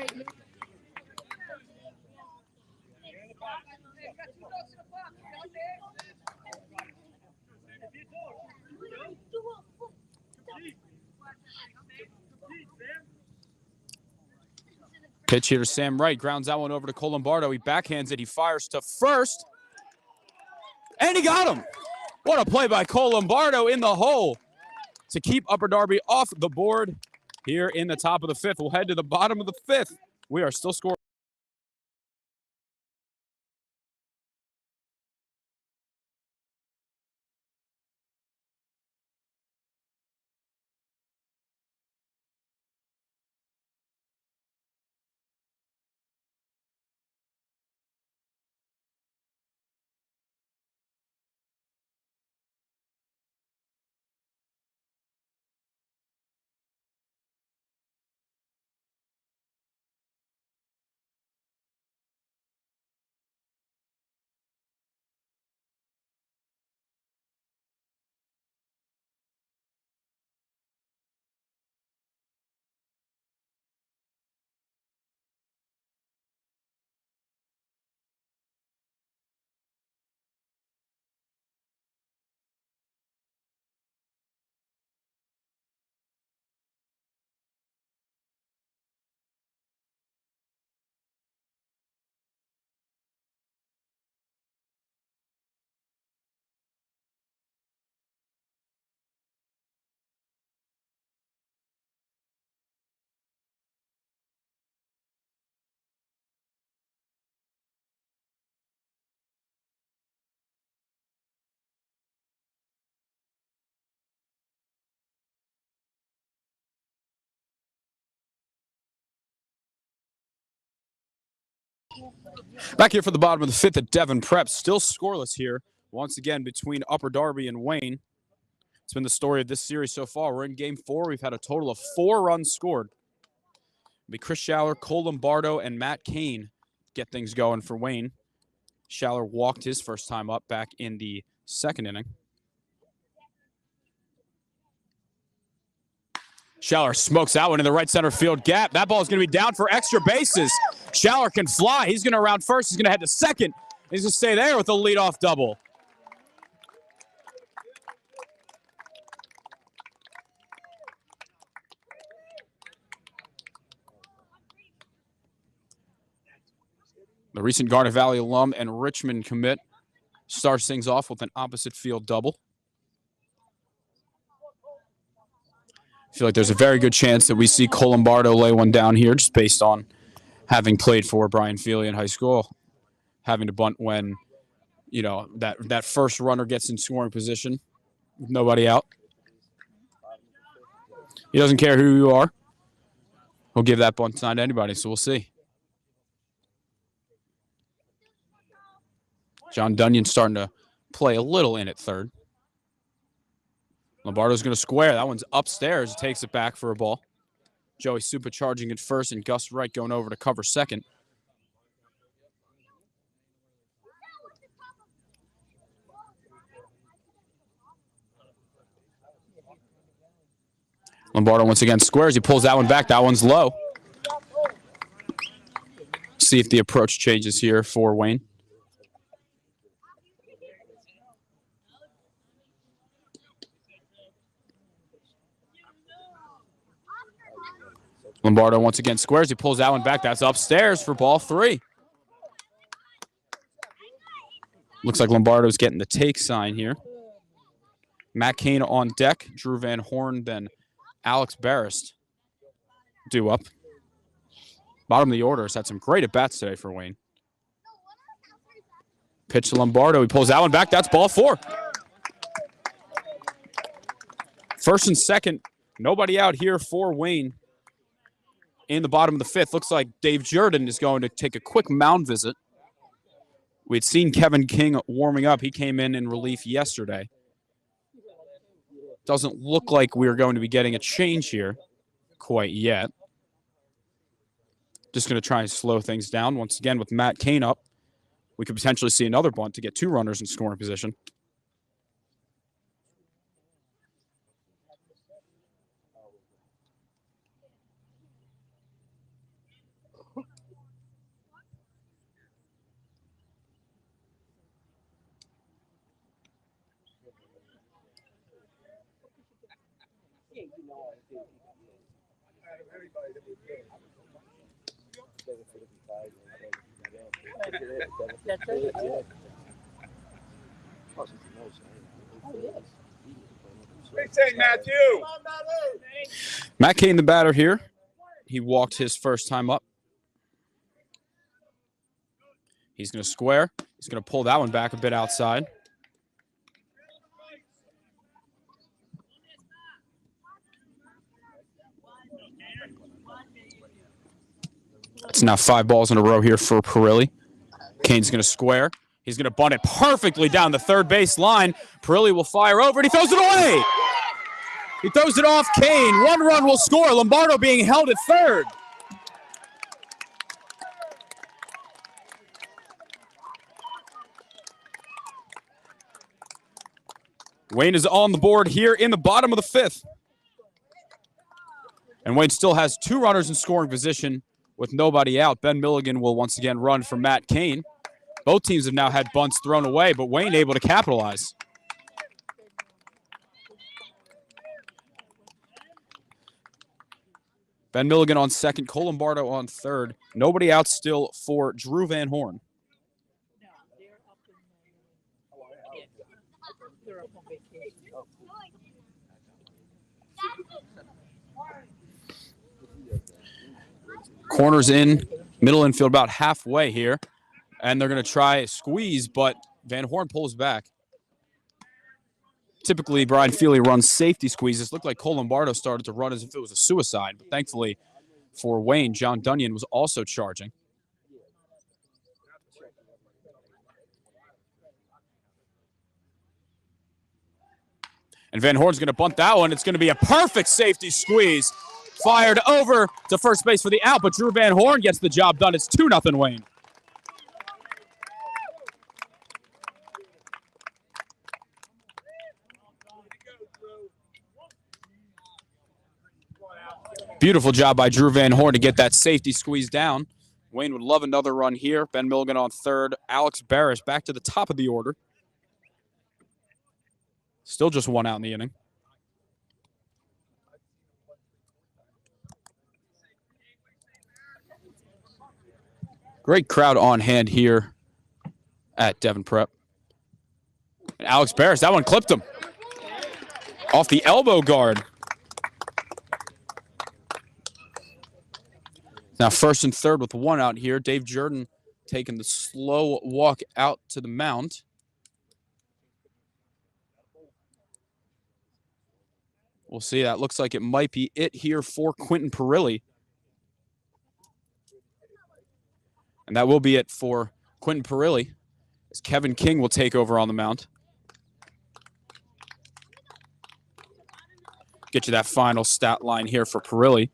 Pitch here to Sam Wright. Grounds that one over to Cole Lombardo. He backhands it. He fires to first. And he got him. What a play by Cole Lombardo in the hole to keep Upper Darby off the board here in the top of the 5th. We'll head to the bottom of the 5th. We are still scoring. Back here for the bottom of the 5th at Devon Prep. Still scoreless here. Once again between Upper Darby and Wayne. It's been the story of this series so far. We're in game 4. We've had a total of 4 runs scored. It'll be Chris Schaller, Cole Lombardo, and Matt Kane get things going for Wayne. Schaller walked his first time up back in the 2nd inning. Schaller smokes that one in the right center field gap. That ball is going to be down for extra bases. Schaller can fly. He's going to round first. He's going to head to second. He's going to stay there with a leadoff double. The recent Garnet Valley alum and Richmond commit starts things off with an opposite field double. I feel like there's a very good chance that we see Cole Lombardo lay one down here just based on having played for Brian Feely in high school, having to bunt when, you know, that first runner gets in scoring position with nobody out. He doesn't care who you are. He'll give that bunt sign to anybody, so we'll see. John Dunyan starting to play a little in at third. Lombardo's going to square. That one's upstairs. He takes it back for a ball. Joey Supa charging at first, and Gus Wright going over to cover second. Lombardo once again squares. He pulls that one back. That one's low. See if the approach changes here for Wayne. Lombardo once again squares. He pulls that one back. That's upstairs for ball 3. Looks like Lombardo's getting the take sign here. Matt Kane on deck. Drew Van Horn, then Alex Barrist due up. Bottom of the order has had some great at-bats today for Wayne. Pitch to Lombardo. He pulls that one back. That's ball 4. First and second. Nobody out here for Wayne. In the bottom of the 5th, looks like Dave Jordan is going to take a quick mound visit. We'd seen Kevin King warming up. He came in relief yesterday. Doesn't look like we're going to be getting a change here quite yet. Just going to try and slow things down. Once again, with Matt Kane up, we could potentially see another bunt to get 2 runners in scoring position. Matt Kane, the batter here. He walked his first time up. He's going to square. He's going to pull that one back a bit outside. It's now 5 balls in a row here for Perilli. Kane's going to square. He's going to bunt it perfectly down the third base line. Perilli will fire over, and he throws it away. He throws it off Kane. 1 run will score. Lombardo being held at third. Wayne is on the board here in the bottom of the 5th. And Wayne still has 2 runners in scoring position with nobody out. Ben Milligan will once again run for Matt Kane. Both teams have now had bunts thrown away, but Wayne able to capitalize. Ben Milligan on second, Cole Lombardo on third. Nobody out still for Drew Van Horn. Corners in, middle infield about halfway here. And they're going to try a squeeze, but Van Horn pulls back. Typically, Brian Feely runs safety squeezes. Looked like Cole Lombardo started to run as if it was a suicide, but thankfully for Wayne, John Dunyan was also charging. And Van Horn's going to bunt that one. It's going to be a perfect safety squeeze. Fired over to first base for the out, but Drew Van Horn gets the job done. It's 2-0 Wayne. Beautiful job by Drew Van Horn to get that safety squeeze down. Wayne would love another run here. Ben Milligan on third. Alex Barris back to the top of the order. Still just 1 out in the inning. Great crowd on hand here at Devon Prep. And Alex Barris, that one clipped him. Off the elbow guard. Now first and third with 1 out here. Dave Jordan taking the slow walk out to the mound. We'll see. That looks like it might be it here for Quentin Perilli. And that will be it for Quentin Perilli, as Kevin King will take over on the mound. Get you that final stat line here for Perilli.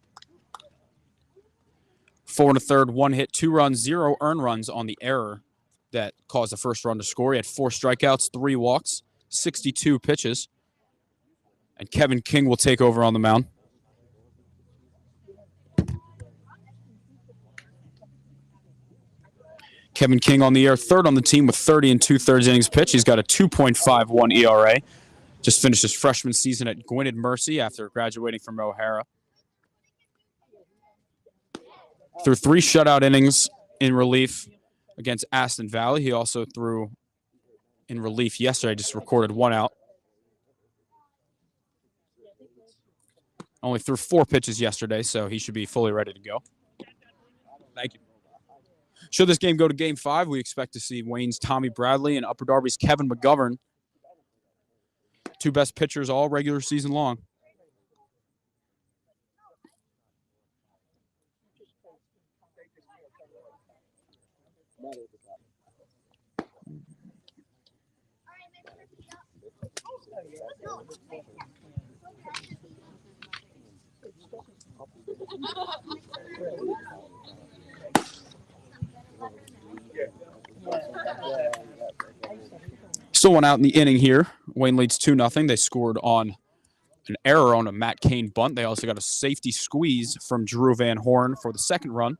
4 1/3, 1 hit, 2 runs, 0 earned runs on the error that caused the first run to score. He had 4 strikeouts, 3 walks, 62 pitches. And Kevin King will take over on the mound. Kevin King on the air, third on the team with 30 2/3 innings pitched. He's got a 2.51 ERA. Just finished his freshman season at Gwynedd Mercy after graduating from O'Hara. Threw 3 shutout innings in relief against Aston Valley. He also threw in relief yesterday, just recorded 1 out. Only threw 4 pitches yesterday, so he should be fully ready to go. Thank you. Should this game go to Game 5, we expect to see Wayne's Tommy Bradley and Upper Darby's Kevin McGovern. 2 best pitchers all regular season long. Still one out in the inning here. Wayne leads 2-0. They scored on an error on a Matt Kane bunt. They also got a safety squeeze from Drew Van Horn for the second run.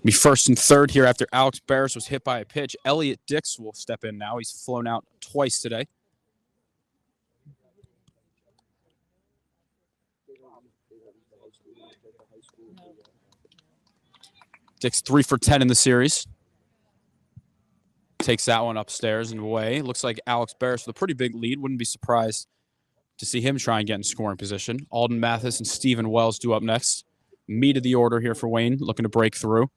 Be first and third here after Alex Barris was hit by a pitch. Elliot Dix will step in now. He's flown out twice today. Dix 3 for 10 in the series. Takes that one upstairs and away. Looks like Alex Barris with a pretty big lead. Wouldn't be surprised to see him try and get in scoring position. Alden Mathis and Stephen Wells due up next. Meat of the order here for Wayne, looking to break through.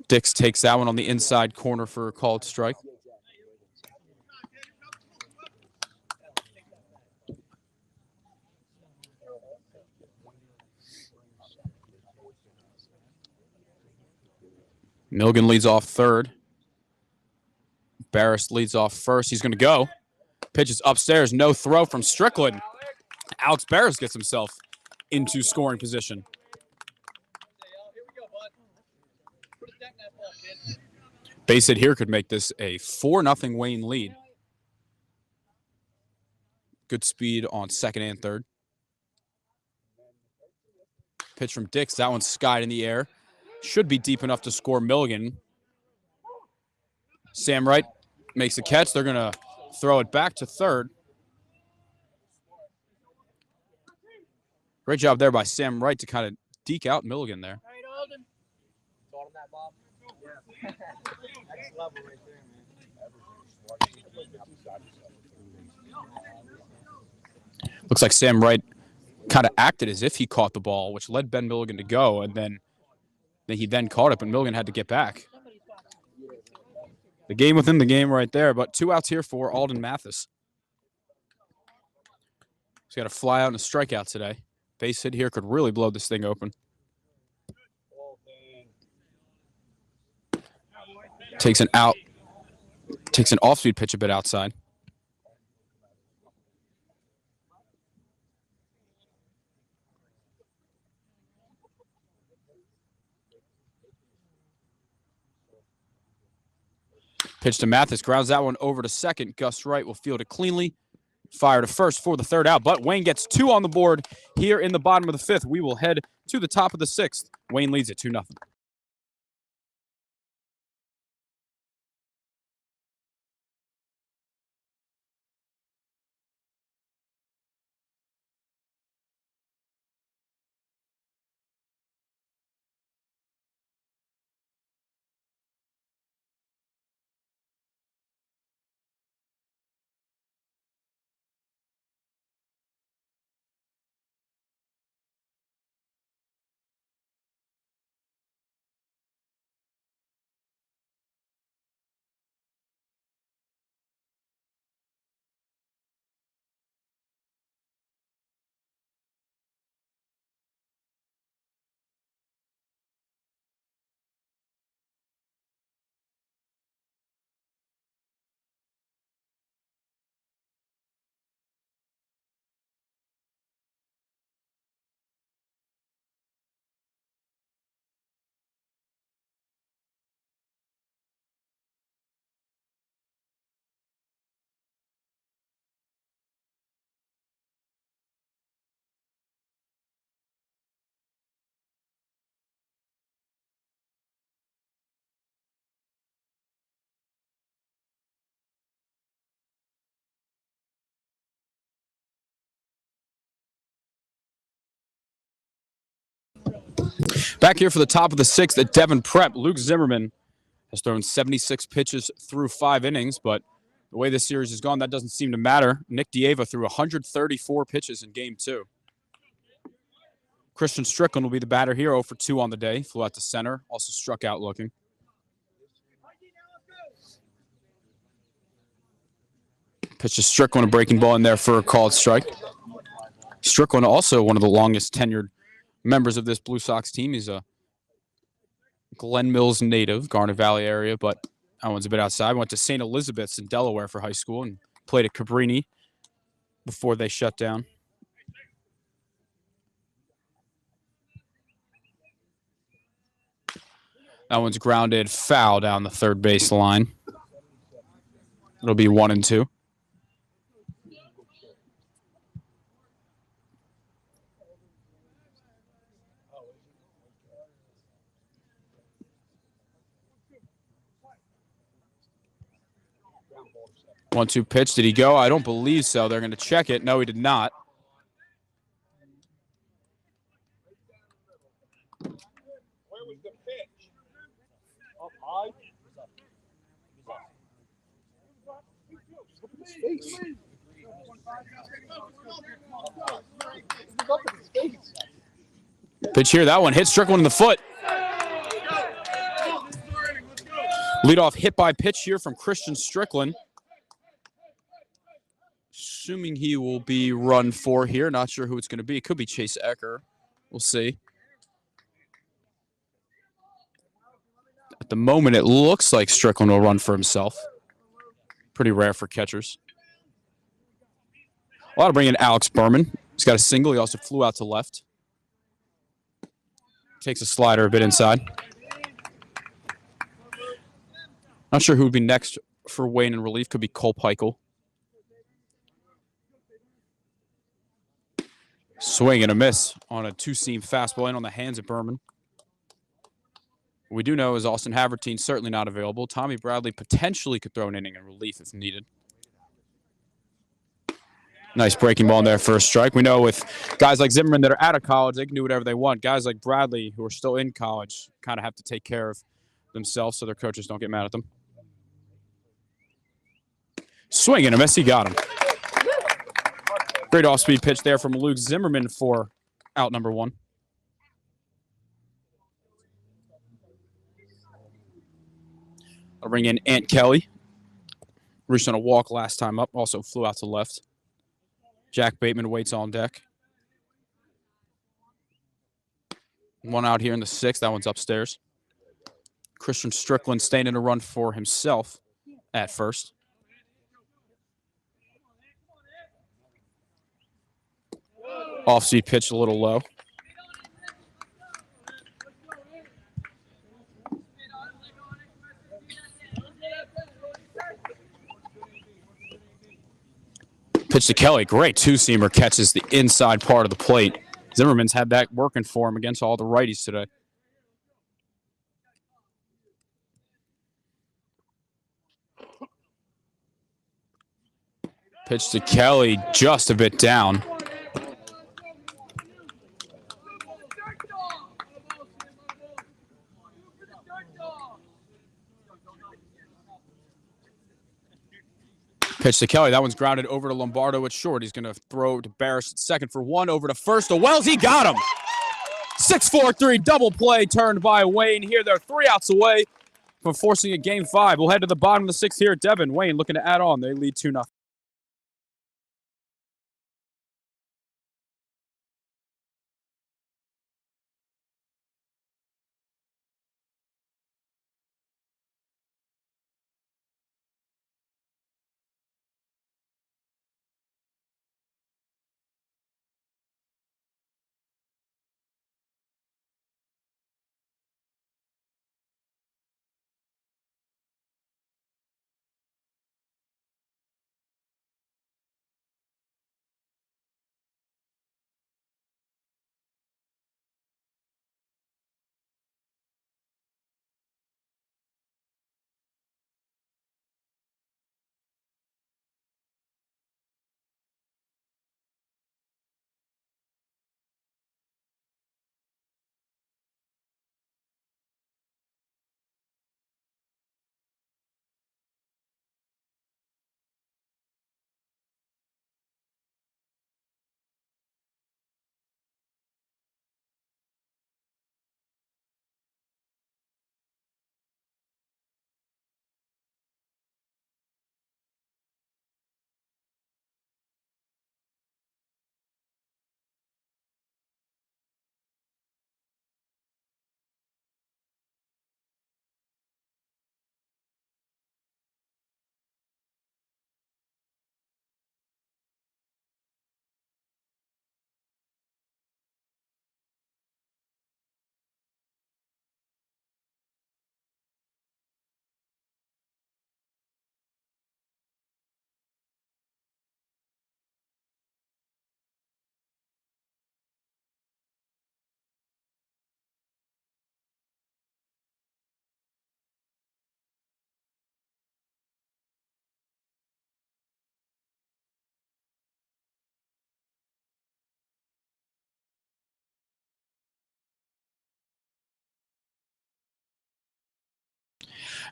Dix takes that one on the inside corner for a called strike. Milligan leads off third. Barris leads off first. He's going to go. Pitches upstairs. No throw from Strickland. Alex Barris gets himself into scoring position. Base hit here could make this a 4-0 Wayne lead. Good speed on second and third. Pitch from Dix. That one's skied in the air. Should be deep enough to score Milligan. Sam Wright makes a catch. They're going to throw it back to third. Great job there by Sam Wright to kind of deke out Milligan there. Looks like Sam Wright kind of acted as if he caught the ball, which led Ben Milligan to go, and then he caught it, but Milligan had to get back. The game within the game right there, but 2 outs here for Alden Mathis. He's got a fly out and a strikeout today. Base hit here could really blow this thing open. Takes an off-speed pitch a bit outside. Pitch to Mathis, grounds that one over to second. Gus Wright will field it cleanly. Fire to first for the third out, but Wayne gets 2 on the board here in the bottom of the 5th. We will head to the top of the 6th. Wayne leads it 2-0. Back here for the top of the 6th at Devon Prep, Luke Zimmerman has thrown 76 pitches through 5 innings, but the way this series has gone, that doesn't seem to matter. Nick Dieva threw 134 pitches in Game 2. Christian Strickland will be the batter here, 0 for 2 on the day. Flew out to center, also struck out looking. Pitch to Strickland, a breaking ball in there for a called strike. Strickland, also one of the longest tenured members of this Blue Sox team. He's a Glen Mills native, Garnet Valley area, but that one's a bit outside. Went to St. Elizabeth's in Delaware for high school and played at Cabrini before they shut down. That one's grounded foul down the third base line. It'll be 1-2. One-two pitch. Did he go? I don't believe so. They're going to check it. No, he did not. Where was the pitch? Up high. Look at his face. Look at his face. Pitch here. That one hit Strickland in the foot. Leadoff hit by pitch here from Christian Strickland. Assuming he will be run 4 here. Not sure who it's going to be. It could be Chase Ecker. We'll see. At the moment, it looks like Strickland will run for himself. Pretty rare for catchers. A lot to bring in Alex Berman. He's got a single. He also flew out to left. Takes a slider a bit inside. Not sure who would be next for Wayne in relief. Could be Cole Peichel. Swing and a miss on a two-seam fastball in on the hands of Berman. What we do know is Austin Havertine certainly not available. Tommy Bradley potentially could throw an inning in relief if needed. Nice breaking ball in there for a strike. We know with guys like Zimmerman that are out of college, they can do whatever they want. Guys like Bradley, who are still in college, kind of have to take care of themselves so their coaches don't get mad at them. Swing and a miss. He got him. Great off-speed pitch there from Luke Zimmerman for out number 1. I'll bring in Ant Kelly. Reached on a walk last time up. Also flew out to left. Jack Bateman waits on deck. One out here in the 6th. That one's upstairs. Christian Strickland staying in a run for himself at first. Off-speed pitch a little low. Pitch to Kelly. Great two-seamer catches the inside part of the plate. Zimmerman's had that working for him against all the righties today. Pitch to Kelly just a bit down. Pitch to Kelly. That one's grounded over to Lombardo at short. He's going to throw to Barris at second for 1. Over to first to Wells. He got him. 6-4-3 double play turned by Wayne. Here they're 3 outs away from forcing a game 5. We'll head to the bottom of the 6th here at Devon. Wayne looking to add on. They lead 2-0.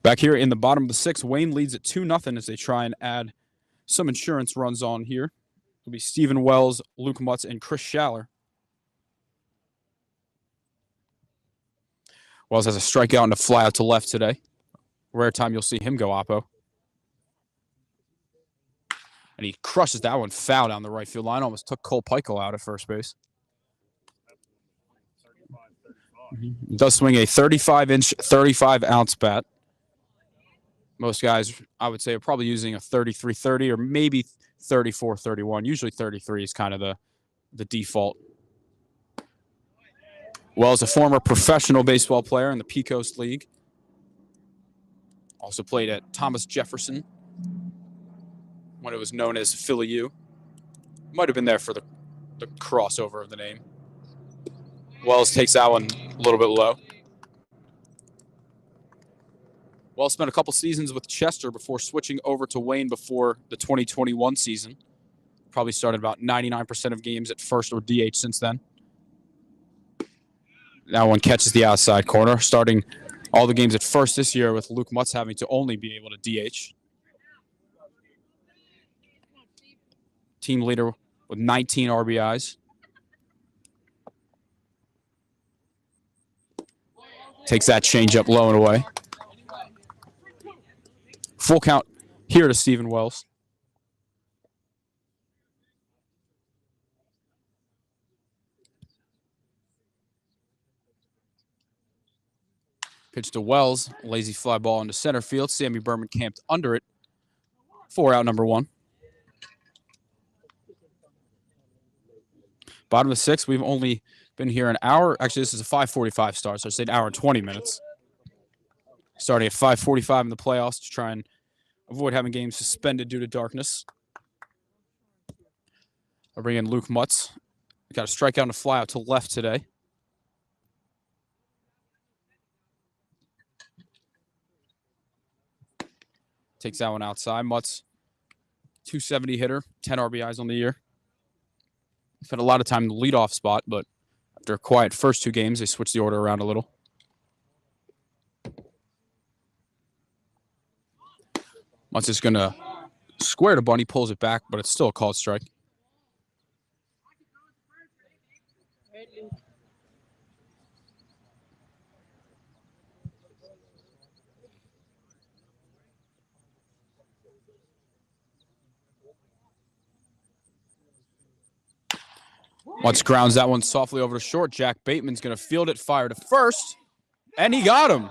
Back here in the bottom of the 6th, Wayne leads at 2-0 as they try and add some insurance runs on here. It'll be Stephen Wells, Luke Mutz, and Chris Schaller. Wells has a strikeout and a flyout to left today. Rare time you'll see him go oppo. And he crushes that one foul down the right field line. Almost took Cole Peichel out at first base. He does swing a 35-inch, 35-ounce bat. Most guys, I would say, are probably using a 33-30 or maybe 34-31. Usually 33 is kind of the default. Wells, a former professional baseball player in the Pecos League. Also played at Thomas Jefferson when it was known as Philly U. Might have been there for the crossover of the name. Wells takes that one a little bit low. Wells spent a couple seasons with Chester before switching over to Wayne before the 2021 season. Probably started about 99% of games at first or DH since then. That one catches the outside corner, starting all the games at first this year with Luke Mutz having to only be able to DH. Team leader with 19 RBIs. Takes that changeup low and away. Full count here to Stephen Wells. Pitch to Wells. Lazy fly ball into center field. Sammy Berman camped under it. 4 out, number 1. Bottom of the 6th, we've only been here an hour. Actually, this is a 5:45 start, so I said an hour and 20 minutes. Starting at 5:45 in the playoffs to try and avoid having games suspended due to darkness. I'll bring in Luke Mutz. Got a strikeout and a flyout to left today. Takes that one outside. Mutz, 270 hitter, 10 RBIs on the year. Spent a lot of time in the leadoff spot, but after a quiet first 2 games, they switched the order around a little. Mutz is going to square to Bunny, pulls it back, but it's still a called strike. Mutz grounds that one softly over to short. Jack Bateman's going to field it, fire to first, and he got him.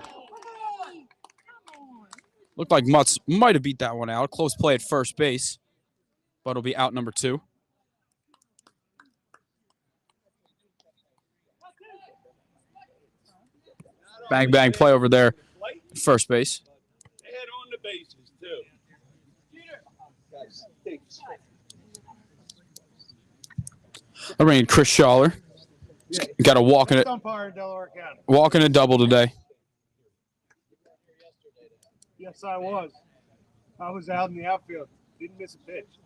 Looked like Mutz might have beat that one out. Close play at first base, but it'll be out number 2. Bang, bang play over there at first base. Head on the bases, too. I bring in Chris Schaller. Got a walking a double today. Yes, I was. I was out in the outfield. Didn't miss a pitch.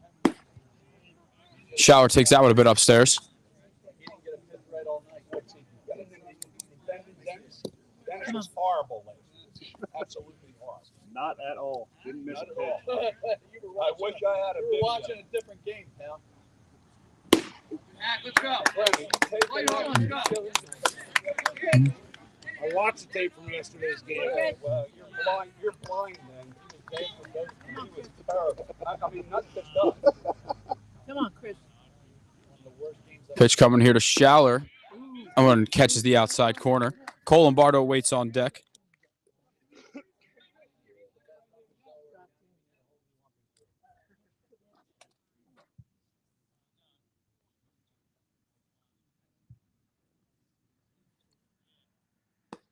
Schaller takes that one a bit upstairs. That was horrible. Absolutely horrible. Not at all. Didn't miss a pitch. I wish I had a video. Watching a different game, pal. Let's go. I watched the tape from yesterday's game. Well, you're blind, man. He was terrible. I mean, not just us. Come on, Chris. Pitch coming here to Schaller. One catches the outside corner. Cole Lombardo waits on deck.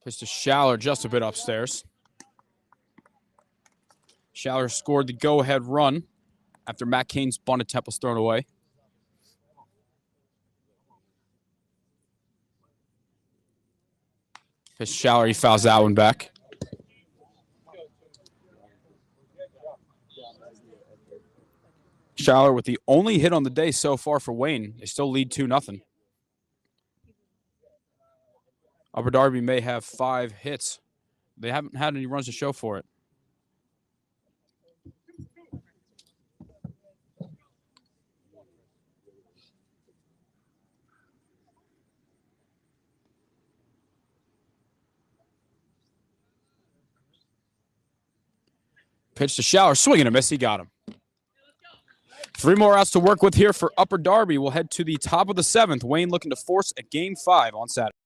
Pitch to Schaller just a bit upstairs. Schaller scored the go-ahead run after Matt Cain's bunt attempt was thrown away. Pitch to Schaller, he fouls that one back. Schaller with the only hit on the day so far for Wayne. They still lead 2-0. Upper Darby may have 5 hits. They haven't had any runs to show for it. Pitch to Shower, swing and a miss. He got him. 3 more outs to work with here for Upper Darby. We'll head to the top of the 7th. Wayne looking to force a Game 5 on Saturday.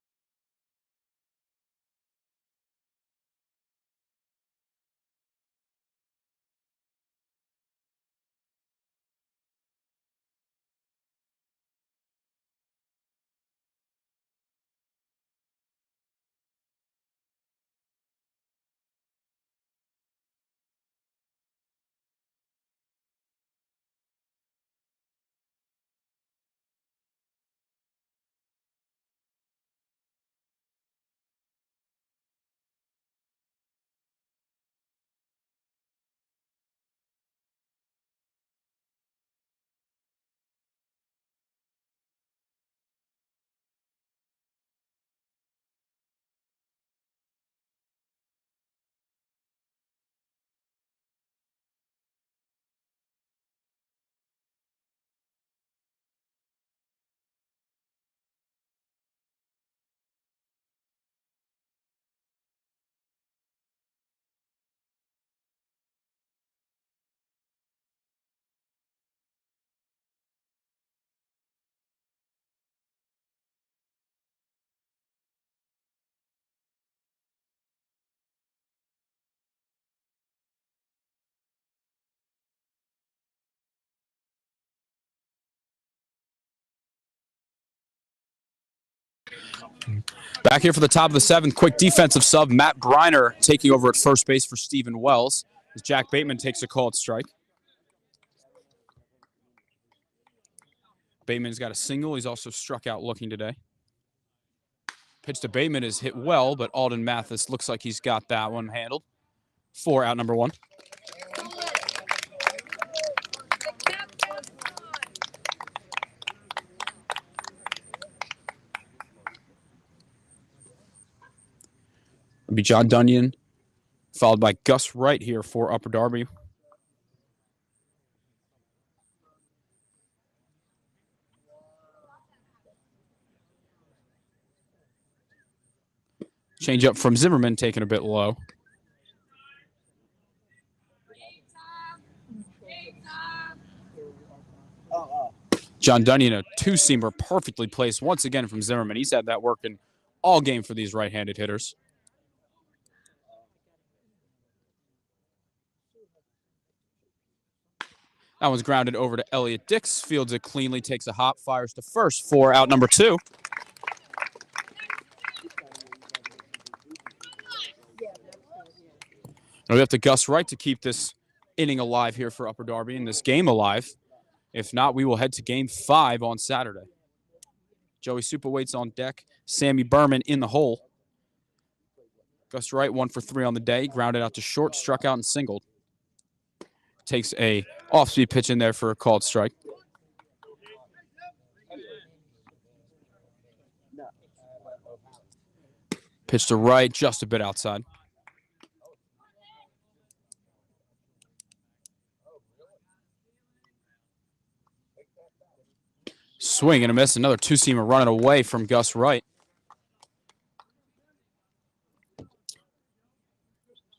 Back here for the top of the 7th, quick defensive sub. Matt Briner taking over at first base for Stephen Wells as Jack Bateman takes a called strike. Bateman's got a single. He's also struck out looking today. Pitch to Bateman is hit well, but Alden Mathis looks like he's got that one handled. 4 out, number 1. It'll be John Dunyan, followed by Gus Wright here for Upper Darby. Change up from Zimmerman, taking a bit low. John Dunyan, a 2-seamer, perfectly placed once again from Zimmerman. He's had that working all game for these right-handed hitters. That one's grounded over to Elliott Dix. Fields it cleanly, takes a hop, fires to first. 4 out, number 2. And we have to Gus Wright to keep this inning alive here for Upper Darby and this game alive. If not, we will head to Game 5 on Saturday. Joey Superweight's on deck. Sammy Berman in the hole. Gus Wright 1 for 3 on the day. Grounded out to short, struck out and singled. Takes a off-speed pitch in there for a called strike. Pitch to right, just a bit outside. Swing and a miss. Another 2-seamer running away from Gus Wright.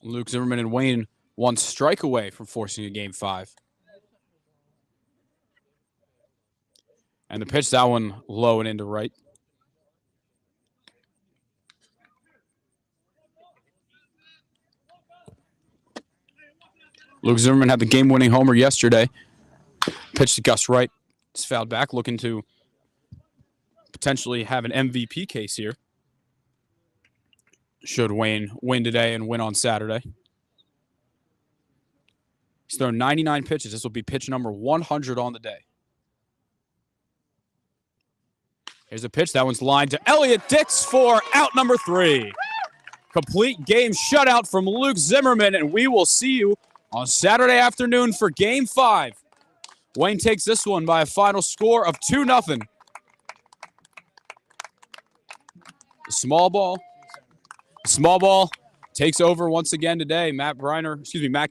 Luke Zimmerman and Wayne 1 strike away from forcing a Game 5. And the pitch, that one low and into right. Luke Zimmerman had the game-winning homer yesterday. Pitch to Gus Wright. It's fouled back, looking to potentially have an MVP case here. Should Wayne win today and win on Saturday. He's thrown 99 pitches. This will be pitch number 100 on the day. Here's a pitch. That one's lined to Elliott Dix for out number 3. Complete game shutout from Luke Zimmerman, and we will see you on Saturday afternoon for Game 5. Wayne takes this one by a final score of 2-0. The small ball takes over once again today. Matt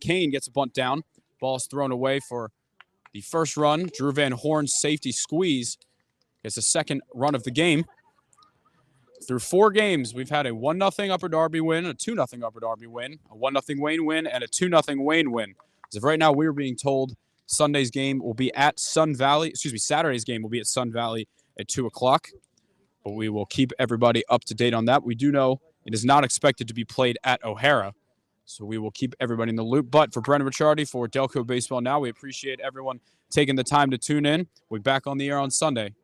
Kane gets a bunt down. Ball's thrown away for the first run. Drew Van Horn's safety squeeze gets the second run of the game. through 4 games, we've had a 1-0 Upper Darby win, a 2-0 Upper Darby win, a 1-0 Wayne win, and a 2-0 Wayne win. As of right now, we are being told Saturday's game will be at Sun Valley at 2 o'clock. But we will keep everybody up to date on that. We do know it is not expected to be played at O'Hara, so we will keep everybody in the loop. But for Brendan Ricciardi, for Delco Baseball Now, we appreciate everyone taking the time to tune in. We'll be back on the air on Saturday.